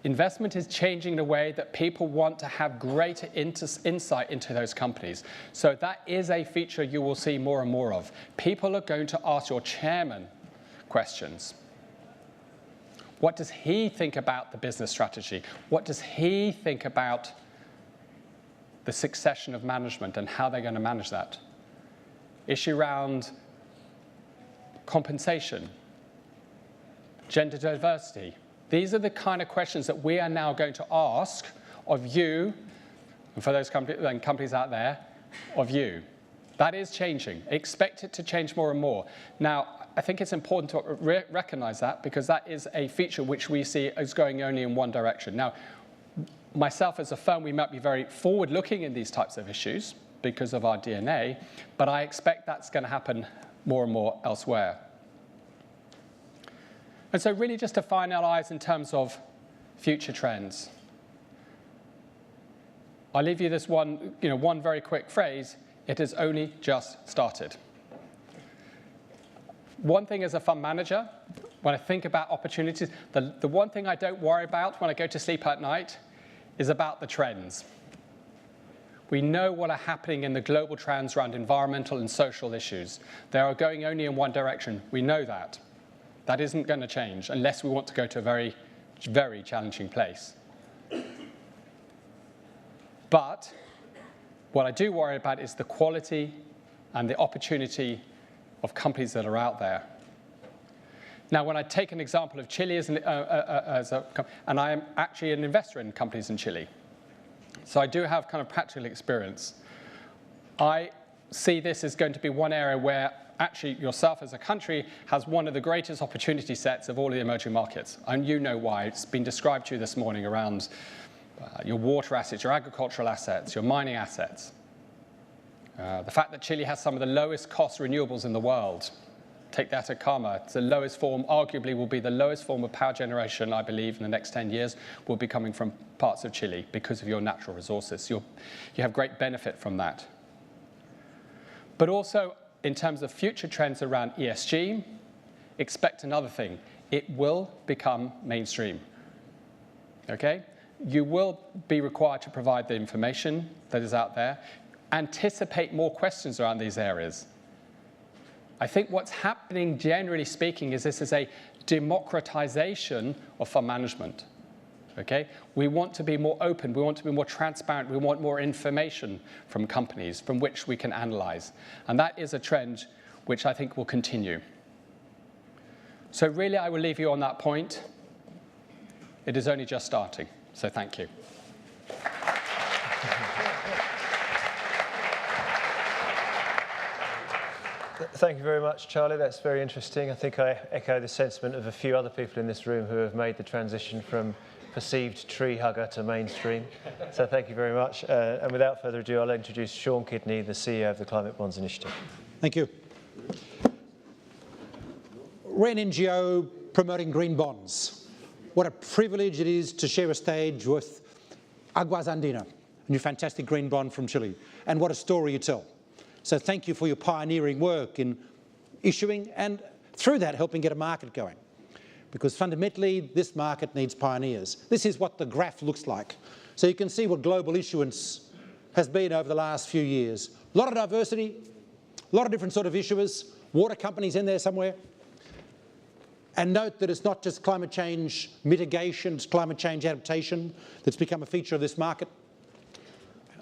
Investment is changing in a way that people want to have greater insight into those companies. So that is a feature you will see more and more of. People are going to ask your chairman questions. What does he think about the business strategy? What does he think about the succession of management and how they're going to manage that? Issue around compensation, gender diversity. These are the kind of questions that we are now going to ask of you, and for those companies out there, of you. That is changing. Expect it to change more and more. Now, I think it's important to recognize that, because that is a feature which we see as going only in one direction. Now, myself as a firm, we might be very forward-looking in these types of issues because of our DNA, but I expect that's going to happen more and more elsewhere. And so really just to finalize in terms of future trends, I'll leave you this one very quick phrase: it has only just started. One thing as a fund manager, when I think about opportunities, the one thing I don't worry about when I go to sleep at night is about the trends. We know what are happening in the global trends around environmental and social issues. They are going only in one direction. We know that. That isn't going to change unless we want to go to a very, very challenging place. But what I do worry about is the quality and the opportunity of companies that are out there. Now, when I take an example of Chile and I am actually an investor in companies in Chile, so I do have kind of practical experience. I see this as going to be one area where actually yourself as a country has one of the greatest opportunity sets of all of the emerging markets. And you know why. It's been described to you this morning around your water assets, your agricultural assets, your mining assets. The fact that Chile has some of the lowest cost renewables in the world. Take that at Karma. It's the lowest form, arguably will be the lowest form of power generation, I believe, in the next 10 years, will be coming from parts of Chile because of your natural resources. You have great benefit from that. But also, in terms of future trends around ESG, expect another thing. It will become mainstream. Okay? You will be required to provide the information that is out there. Anticipate more questions around these areas. I think what's happening, generally speaking, is this is a democratization of fund management. Okay? We want to be more open. We want to be more transparent. We want more information from companies from which we can analyze. And that is a trend which I think will continue. So really, I will leave you on that point. It is only just starting. So thank you. Thank you very much, Charlie. That's very interesting. I think I echo the sentiment of a few other people in this room who have made the transition from perceived tree hugger to mainstream. So thank you very much. And without further ado, I'll introduce Sean Kidney, the CEO of the Climate Bonds Initiative. Thank you. We're an NGO promoting green bonds. What a privilege it is to share a stage with Aguas Andina, a new fantastic green bond from Chile. And what a story you tell. So thank you for your pioneering work in issuing and through that helping get a market going. Because fundamentally, this market needs pioneers. This is what the graph looks like. So you can see what global issuance has been over the last few years. A lot of diversity, a lot of different sort of issuers, water companies in there somewhere. And note that it's not just climate change mitigation, it's climate change adaptation that's become a feature of this market.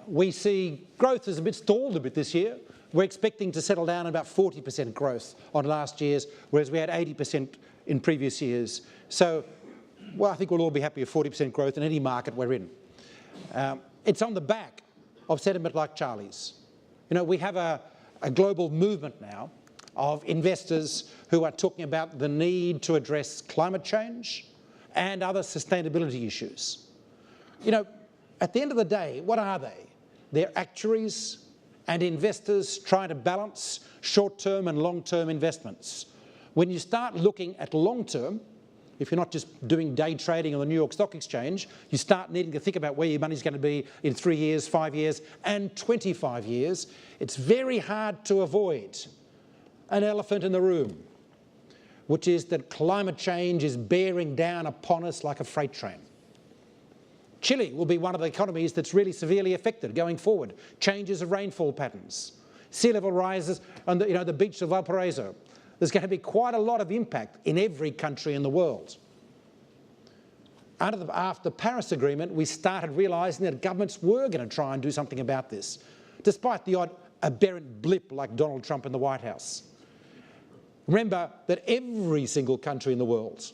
We see growth is a bit stalled a bit this year. We're expecting to settle down at about 40% growth on last year's, whereas we had 80% in previous years. So, well, I think we'll all be happy with 40% growth in any market we're in. It's on the back of sentiment like Charlie's. You know, we have a global movement now of investors who are talking about the need to address climate change and other sustainability issues. You know, at the end of the day, what are they? They're actuaries and investors trying to balance short-term and long-term investments. When you start looking at long-term, if you're not just doing day trading on the New York Stock Exchange, you start needing to think about where your money's going to be in 3 years, 5 years, and 25 years. It's very hard to avoid an elephant in the room, which is that climate change is bearing down upon us like a freight train. Chile will be one of the economies that's really severely affected going forward. Changes of rainfall patterns, sea level rises on the beach of Valparaiso. There's going to be quite a lot of impact in every country in the world. After the Paris Agreement, we started realising that governments were going to try and do something about this, despite the odd aberrant blip like Donald Trump in the White House. Remember that every single country in the world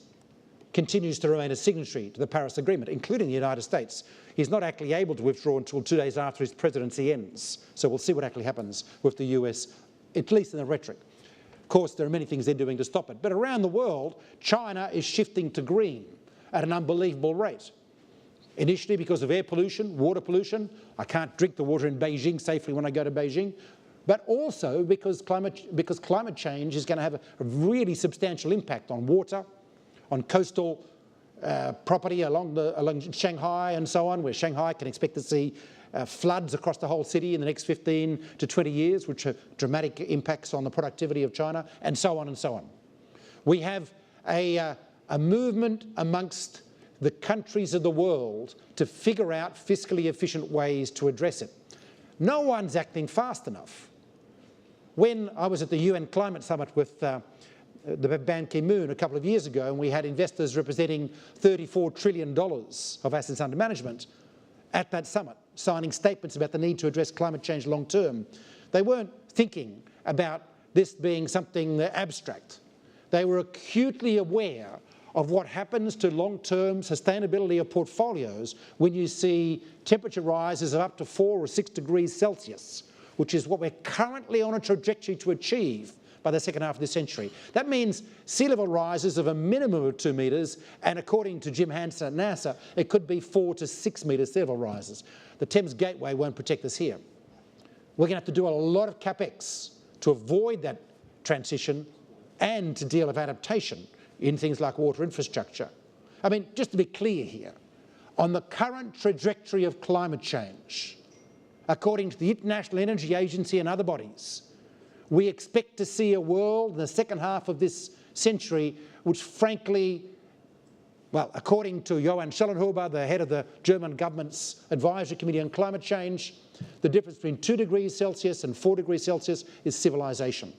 continues to remain a signatory to the Paris Agreement, including the United States. He's not actually able to withdraw until 2 days after his presidency ends. So we'll see what actually happens with the US, at least in the rhetoric. Of course, there are many things they're doing to stop it. But around the world, China is shifting to green at an unbelievable rate. Initially because of air pollution, water pollution. I can't drink the water in Beijing safely when I go to Beijing. But also because climate change is going to have a really substantial impact on water, on coastal property along Shanghai and so on, where Shanghai can expect to see floods across the whole city in the next 15 to 20 years, which are dramatic impacts on the productivity of China, and so on and so on. We have a movement amongst the countries of the world to figure out fiscally efficient ways to address it. No one's acting fast enough. When I was at the UN Climate Summit with the Ban Ki-moon a couple of years ago, and we had investors representing $34 trillion of assets under management at that summit, signing statements about the need to address climate change long term, they weren't thinking about this being something abstract. They were acutely aware of what happens to long-term sustainability of portfolios when you see temperature rises of up to 4 or 6 degrees Celsius, which is what we're currently on a trajectory to achieve by the second half of this century. That means sea level rises of a minimum of 2 metres, and according to Jim Hansen at NASA, it could be 4 to 6 metres sea level rises. The Thames Gateway won't protect us here. We're going to have to do a lot of capex to avoid that transition and to deal with adaptation in things like water infrastructure. I mean, just to be clear here, on the current trajectory of climate change, according to the International Energy Agency and other bodies, we expect to see a world in the second half of this century which frankly, well, according to Johann Schellenhuber, the head of the German government's Advisory Committee on Climate Change, the difference between 2 degrees Celsius and 4 degrees Celsius is civilization.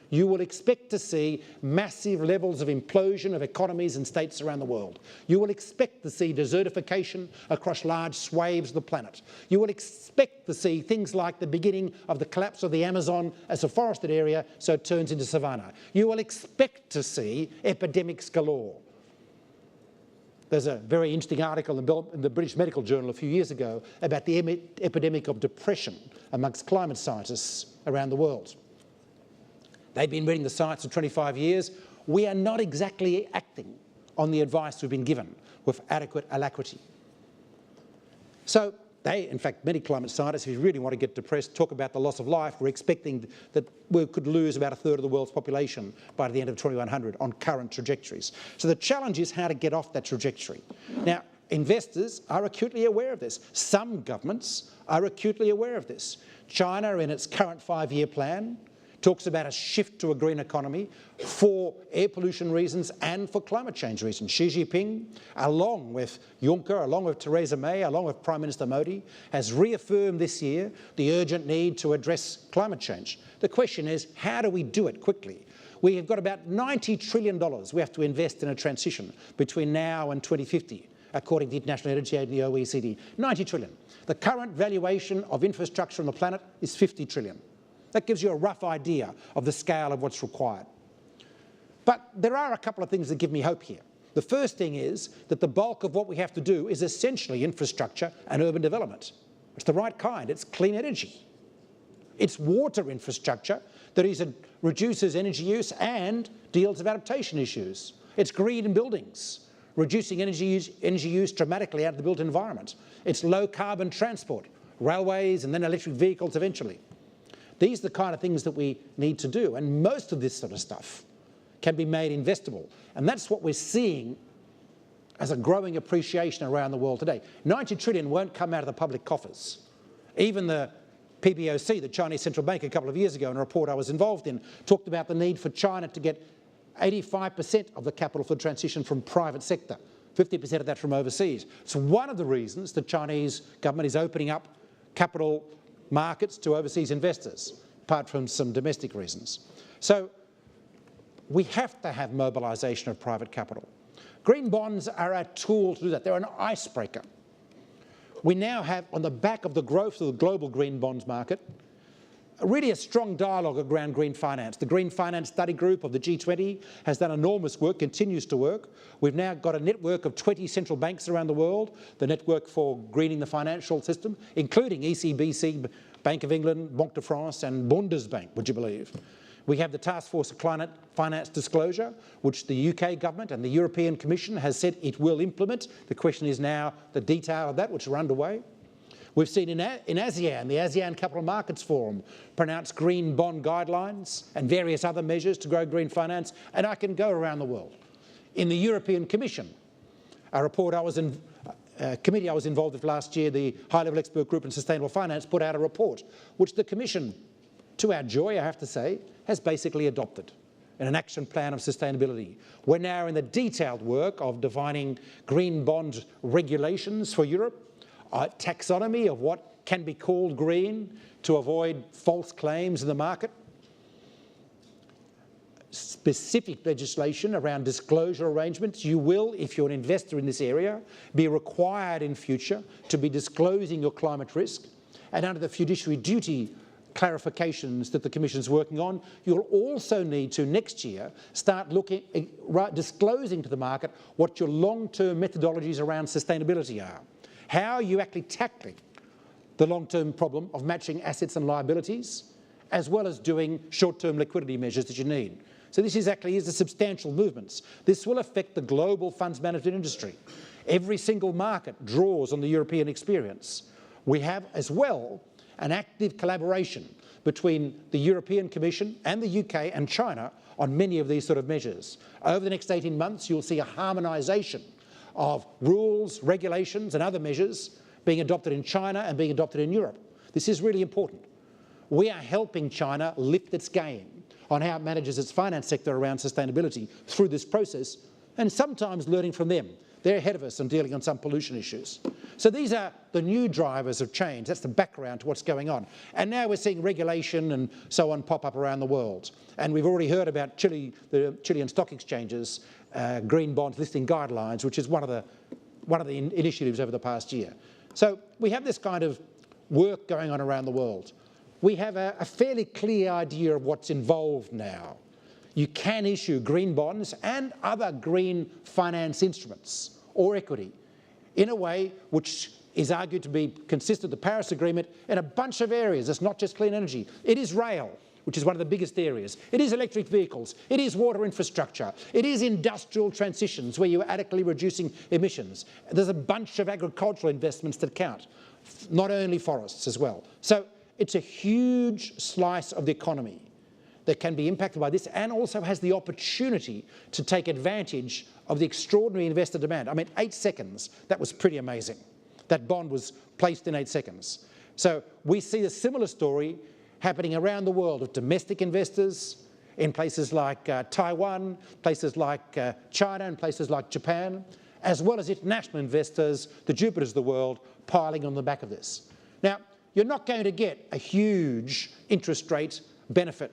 You will expect to see massive levels of implosion of economies and states around the world. You will expect to see desertification across large swathes of the planet. You will expect to see things like the beginning of the collapse of the Amazon as a forested area so it turns into savanna. You will expect to see epidemics galore. There's a very interesting article in the British Medical Journal a few years ago about the epidemic of depression amongst climate scientists around the world. They've been reading the science for 25 years. We are not exactly acting on the advice we've been given with adequate alacrity. So in fact, many climate scientists, if you really want to get depressed, talk about the loss of life. We're expecting that we could lose about 1/3 of the world's population by the end of 2100 on current trajectories. So the challenge is how to get off that trajectory. Now, investors are acutely aware of this. Some governments are acutely aware of this. China, in its current 5-year plan, talks about a shift to a green economy for air pollution reasons and for climate change reasons. Xi Jinping, along with Juncker, along with Theresa May, along with Prime Minister Modi, has reaffirmed this year the urgent need to address climate change. The question is, how do we do it quickly? We have got about $90 trillion we have to invest in a transition between now and 2050, according to the International Energy Agency and the OECD. 90 trillion. The current valuation of infrastructure on the planet is 50 trillion. That gives you a rough idea of the scale of what's required. But there are a couple of things that give me hope here. The first thing is that the bulk of what we have to do is essentially infrastructure and urban development. It's the right kind. It's clean energy. It's water infrastructure that reduces energy use and deals with adaptation issues. It's green buildings, reducing energy use dramatically out of the built environment. It's low carbon transport, railways and then electric vehicles eventually. These are the kind of things that we need to do, and most of this sort of stuff can be made investable. And that's what we're seeing as a growing appreciation around the world today. 90 trillion won't come out of the public coffers. Even the PBOC, the Chinese Central Bank, a couple of years ago in a report I was involved in, talked about the need for China to get 85% of the capital for transition from private sector, 50% of that from overseas. So one of the reasons the Chinese government is opening up capital markets to overseas investors, apart from some domestic reasons. So we have to have mobilisation of private capital. Green bonds are a tool to do that. They're an icebreaker. We now have, on the back of the growth of the global green bonds market, really a strong dialogue around green finance. The Green Finance Study Group of the G20 has done enormous work, continues to work. We've now got a network of 20 central banks around the world, the network for greening the financial system, including ECBC, Bank of England, Banque de France and Bundesbank, would you believe? We have the Task Force of Climate Finance Disclosure, which the UK government and the European Commission has said it will implement. The question is now the detail of that, which are underway. We've seen in ASEAN, the ASEAN Capital Markets Forum pronounced green bond guidelines and various other measures to grow green finance, and I can go around the world. In the European Commission, a report committee I was involved with last year, the High-Level Expert Group on Sustainable Finance, put out a report which the Commission, to our joy, I have to say, has basically adopted in an action plan of sustainability. We're now in the detailed work of defining green bond regulations for Europe, taxonomy of what can be called green to avoid false claims in the market, specific legislation around disclosure arrangements. You will, if you're an investor in this area, be required in future to be disclosing your climate risk, and under the fiduciary duty clarifications that the Commission is working on, you'll also need to, next year, start disclosing to the market what your long-term methodologies around sustainability are. How are you actually tackling the long-term problem of matching assets and liabilities, as well as doing short-term liquidity measures that you need. So this is a substantial movements. This will affect the global funds management industry. Every single market draws on the European experience. We have as well an active collaboration between the European Commission and the UK and China on many of these sort of measures. Over the next 18 months, you'll see a harmonisation of rules, regulations and other measures being adopted in China and being adopted in Europe. This is really important. We are helping China lift its game on how it manages its finance sector around sustainability through this process, and sometimes learning from them. They're ahead of us on dealing on some pollution issues. So these are the new drivers of change. That's the background to what's going on. And now we're seeing regulation and so on pop up around the world. And we've already heard about Chile, the Chilean stock exchanges, green bonds listing guidelines, which is one of the initiatives over the past year. So we have this kind of work going on around the world. We have a fairly clear idea of what's involved now. You can issue green bonds and other green finance instruments or equity in a way which is argued to be consistent with the Paris Agreement in a bunch of areas. It's not just clean energy. It is rail, which is one of the biggest areas. It is electric vehicles. It is water infrastructure. It is industrial transitions where you're adequately reducing emissions. There's a bunch of agricultural investments that count, not only forests as well. So it's a huge slice of the economy that can be impacted by this, and also has the opportunity to take advantage of the extraordinary investor demand. I mean, 8 seconds, that was pretty amazing. That bond was placed in 8 seconds. So we see a similar story happening around the world of domestic investors in places like Taiwan, places like China, and places like Japan, as well as international investors, the Jupiters of the world, piling on the back of this. Now, you're not going to get a huge interest rate benefit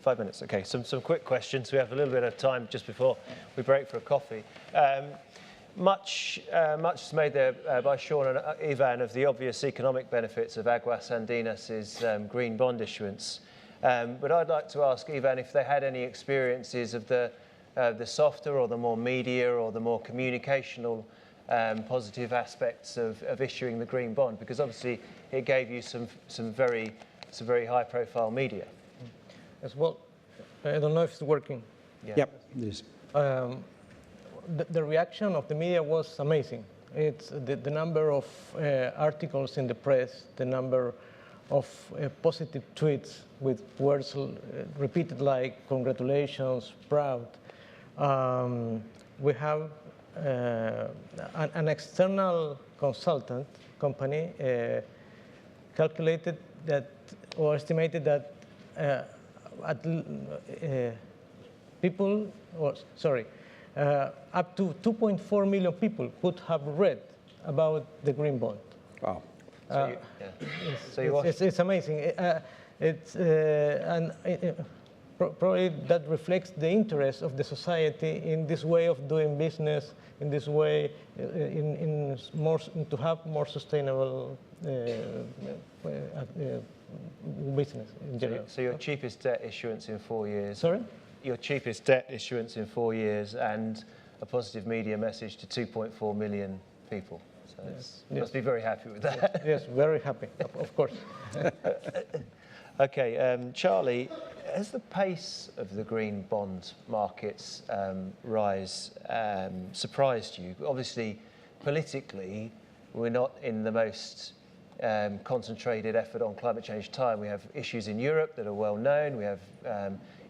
5 minutes, okay. Some quick questions. We have a little bit of time just before we break for a coffee. Much is made there by Sean and Ivan of the obvious economic benefits of Aguas Andinas' green bond issuance. But I'd like to ask Ivan if they had any experiences of the softer or the more media or the more communicational positive aspects of issuing the green bond, because obviously it gave you some very high-profile media. As well, I don't know if it's working. Yeah. Yep, it is. The reaction of the media was amazing. It's the number of articles in the press, the number of positive tweets with words repeated like congratulations, proud. We have an external consultant company calculated that or estimated that up to 2.4 million people could have read about the green bond. Wow. It's amazing. Probably that reflects the interest of the society in this way of doing business, in this way, to have more sustainable business in general. So your cheapest debt issuance in 4 years. Sorry? Your cheapest debt issuance in 4 years and a positive media message to 2.4 million people. So you must be very happy with that. Yes, very happy, of course. Okay, Charlie, has the pace of the green bond market's rise surprised you? Obviously, politically, we're not in the most concentrated effort on climate change time. We have issues in Europe that are well known. We have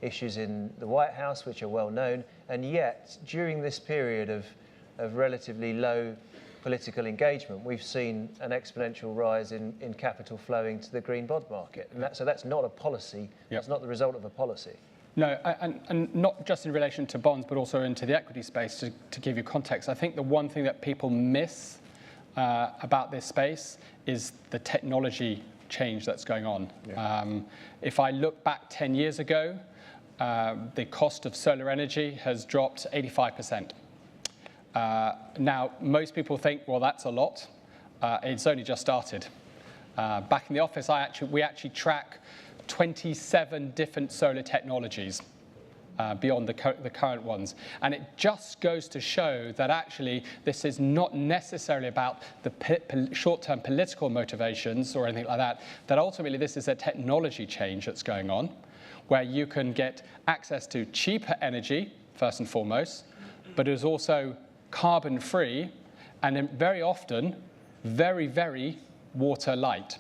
issues in the White House which are well known. And yet, during this period of relatively low political engagement, we've seen an exponential rise in capital flowing to the green bond market. And so that's not a policy. That's not the result of a policy. No, and not just in relation to bonds, but also into the equity space, to give you context. I think the one thing that people miss about this space is the technology change that's going on. Yeah. If I look back 10 years ago, the cost of solar energy has dropped 85%. Now, most people think, well, that's a lot. It's only just started. Back in the office, we actually track 27 different solar technologies beyond the current ones. And it just goes to show that actually this is not necessarily about the short-term political motivations or anything like that, that ultimately this is a technology change that's going on, where you can get access to cheaper energy, first and foremost, but it is also carbon-free, and then very often, very, very water light.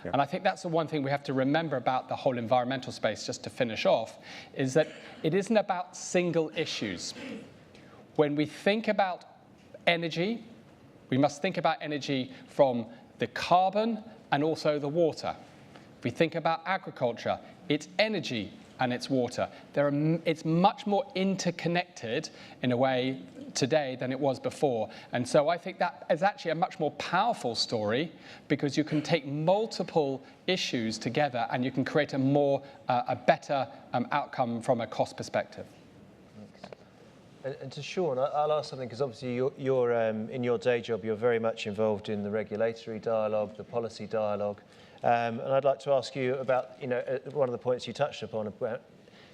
Yeah. And I think that's the one thing we have to remember about the whole environmental space, just to finish off, is that it isn't about single issues. When we think about energy, we must think about energy from the carbon and also the water. If we think about agriculture, it's energy and it's water. It's much more interconnected in a way today than it was before. And so I think that is actually a much more powerful story, because you can take multiple issues together and you can create a better outcome from a cost perspective. And to Sean, I'll ask something, because obviously you're in your day job, you're very much involved in the regulatory dialogue, the policy dialogue. And I'd like to ask you about, one of the points you touched upon about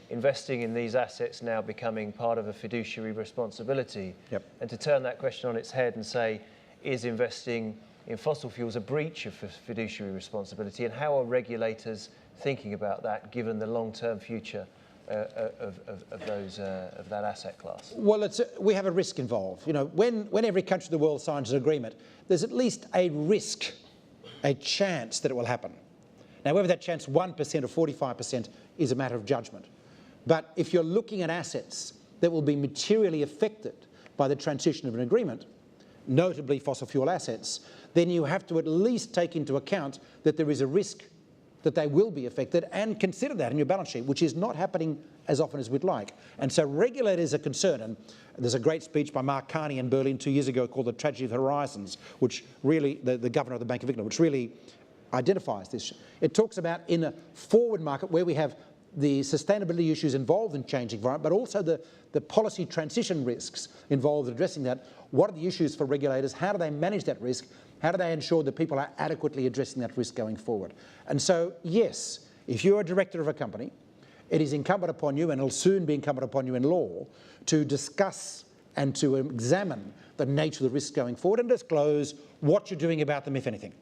investing in these assets now becoming part of a fiduciary responsibility. Yep. And to turn that question on its head and say, is investing in fossil fuels a breach of fiduciary responsibility? And how are regulators thinking about that, given the long-term future of that asset class? Well, we have a risk involved. When every country in the world signs an agreement, there's at least a risk, a chance that it will happen. Now, whether that chance 1% or 45% is a matter of judgment. But if you're looking at assets that will be materially affected by the transition of an agreement, notably fossil fuel assets, then you have to at least take into account that there is a risk that they will be affected, and consider that in your balance sheet, which is not happening as often as we'd like. And so regulators are concerned, and there's a great speech by Mark Carney in Berlin 2 years ago called The Tragedy of the Horizons, which really, the governor of the Bank of England, which really identifies this. It talks about in a forward market where we have the sustainability issues involved in changing environment, but also the policy transition risks involved in addressing that. What are the issues for regulators? How do they manage that risk? How do they ensure that people are adequately addressing that risk going forward? And so, yes, if you're a director of a company, it is incumbent upon you, and it'll soon be incumbent upon you in law, to discuss and to examine the nature of the risks going forward and disclose what you're doing about them, if anything.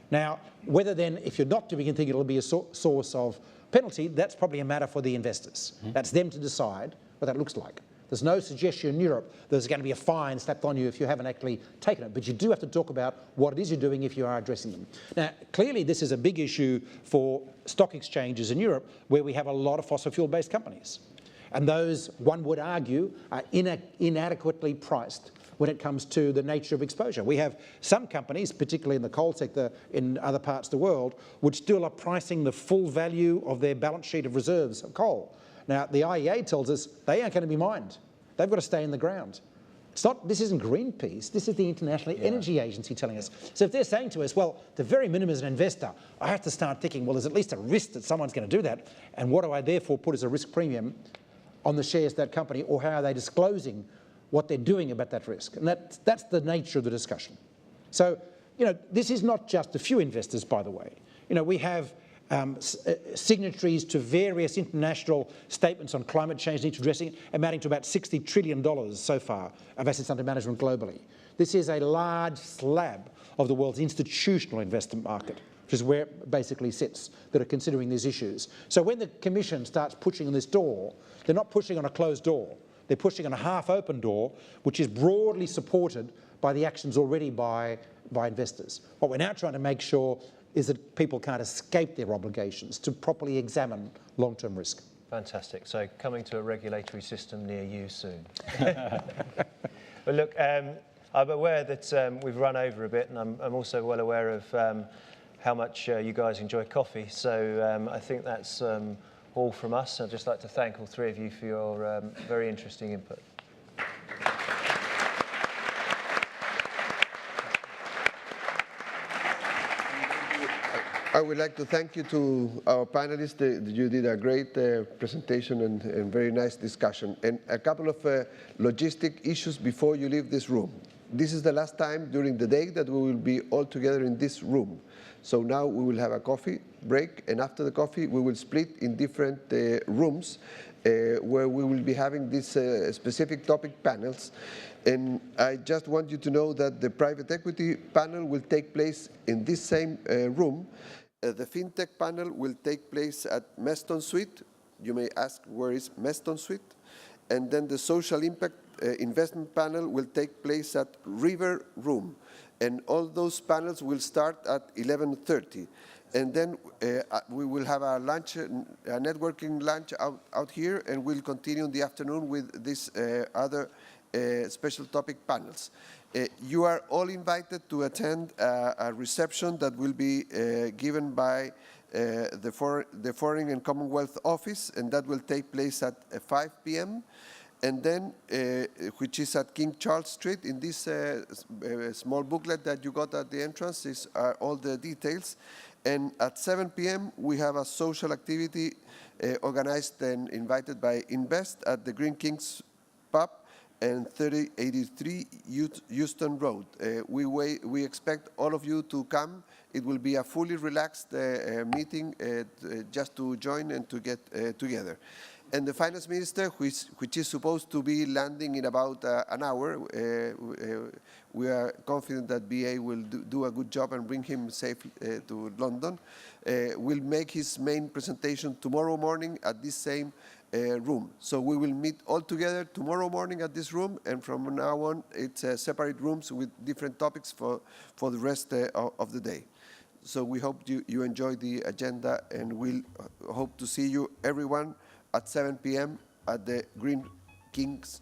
Now, whether then, if you're not doing anything, it'll be a source of penalty, that's probably a matter for the investors. That's them to decide what that looks like. There's no suggestion in Europe there's going to be a fine slapped on you if you haven't actually taken it, but you do have to talk about what it is you're doing if you are addressing them. Now, clearly this is a big issue for stock exchanges in Europe, where we have a lot of fossil fuel-based companies. And those, one would argue, are inadequately priced when it comes to the nature of exposure. We have some companies, particularly in the coal sector in other parts of the world, which still are pricing the full value of their balance sheet of reserves of coal. Now, the IEA tells us they aren't going to be mined. They've got to stay in the ground. This isn't Greenpeace, this is the International Energy Agency telling us. So if they're saying to us, well, the very minimum as an investor, I have to start thinking, well, there's at least a risk that someone's going to do that, and what do I therefore put as a risk premium on the shares of that company, or how are they disclosing what they're doing about that risk? And that's the nature of the discussion. So, this is not just a few investors, by the way. We have signatories to various international statements on climate change needs addressing, amounting to about $60 trillion so far of assets under management globally. This is a large slab of the world's institutional investment market, which is where it basically sits, that are considering these issues. So when the Commission starts pushing on this door, they're not pushing on a closed door. They're pushing on a half-open door, which is broadly supported by the actions already by investors. What we're now trying to make sure is that people can't escape their obligations to properly examine long-term risk. Fantastic. So coming to a regulatory system near you soon. Well, look, I'm aware that we've run over a bit, and I'm also well aware of how much you guys enjoy coffee. So I think that's all from us. I'd just like to thank all three of you for your very interesting input. I would like to thank you to our panelists. You did a great presentation and very nice discussion. And a couple of logistic issues before you leave this room. This is the last time during the day that we will be all together in this room. So now we will have a coffee break, and after the coffee we will split in different rooms where we will be having these specific topic panels. And I just want you to know that the private equity panel will take place in this same room. The FinTech panel will take place at Meston Suite. You may ask, where is Meston Suite? And then the social impact investment panel will take place at River Room. And all those panels will start at 11:30. And then we will have a lunch, a networking lunch out here, and we'll continue in the afternoon with these other special topic panels. You are all invited to attend a reception that will be given by the Foreign and Commonwealth Office, and that will take place at 5 p.m. And then, which is at King Charles Street. In this small booklet that you got at the entrance are all the details. And at 7 p.m. we have a social activity organized and invited by Invest at the Green Kings Pub and 3083 Houston Road. We expect all of you to come. It will be a fully relaxed meeting just to join and to get together. And the finance minister, which is supposed to be landing in about an hour, we are confident that BA will do a good job and bring him safe to London, will make his main presentation tomorrow morning at this same room. So we will meet all together tomorrow morning at this room, and from now on it's separate rooms with different topics for the rest of the day. So we hope you enjoy the agenda, and we'll hope to see you, everyone, at 7 p.m. at the Green Kings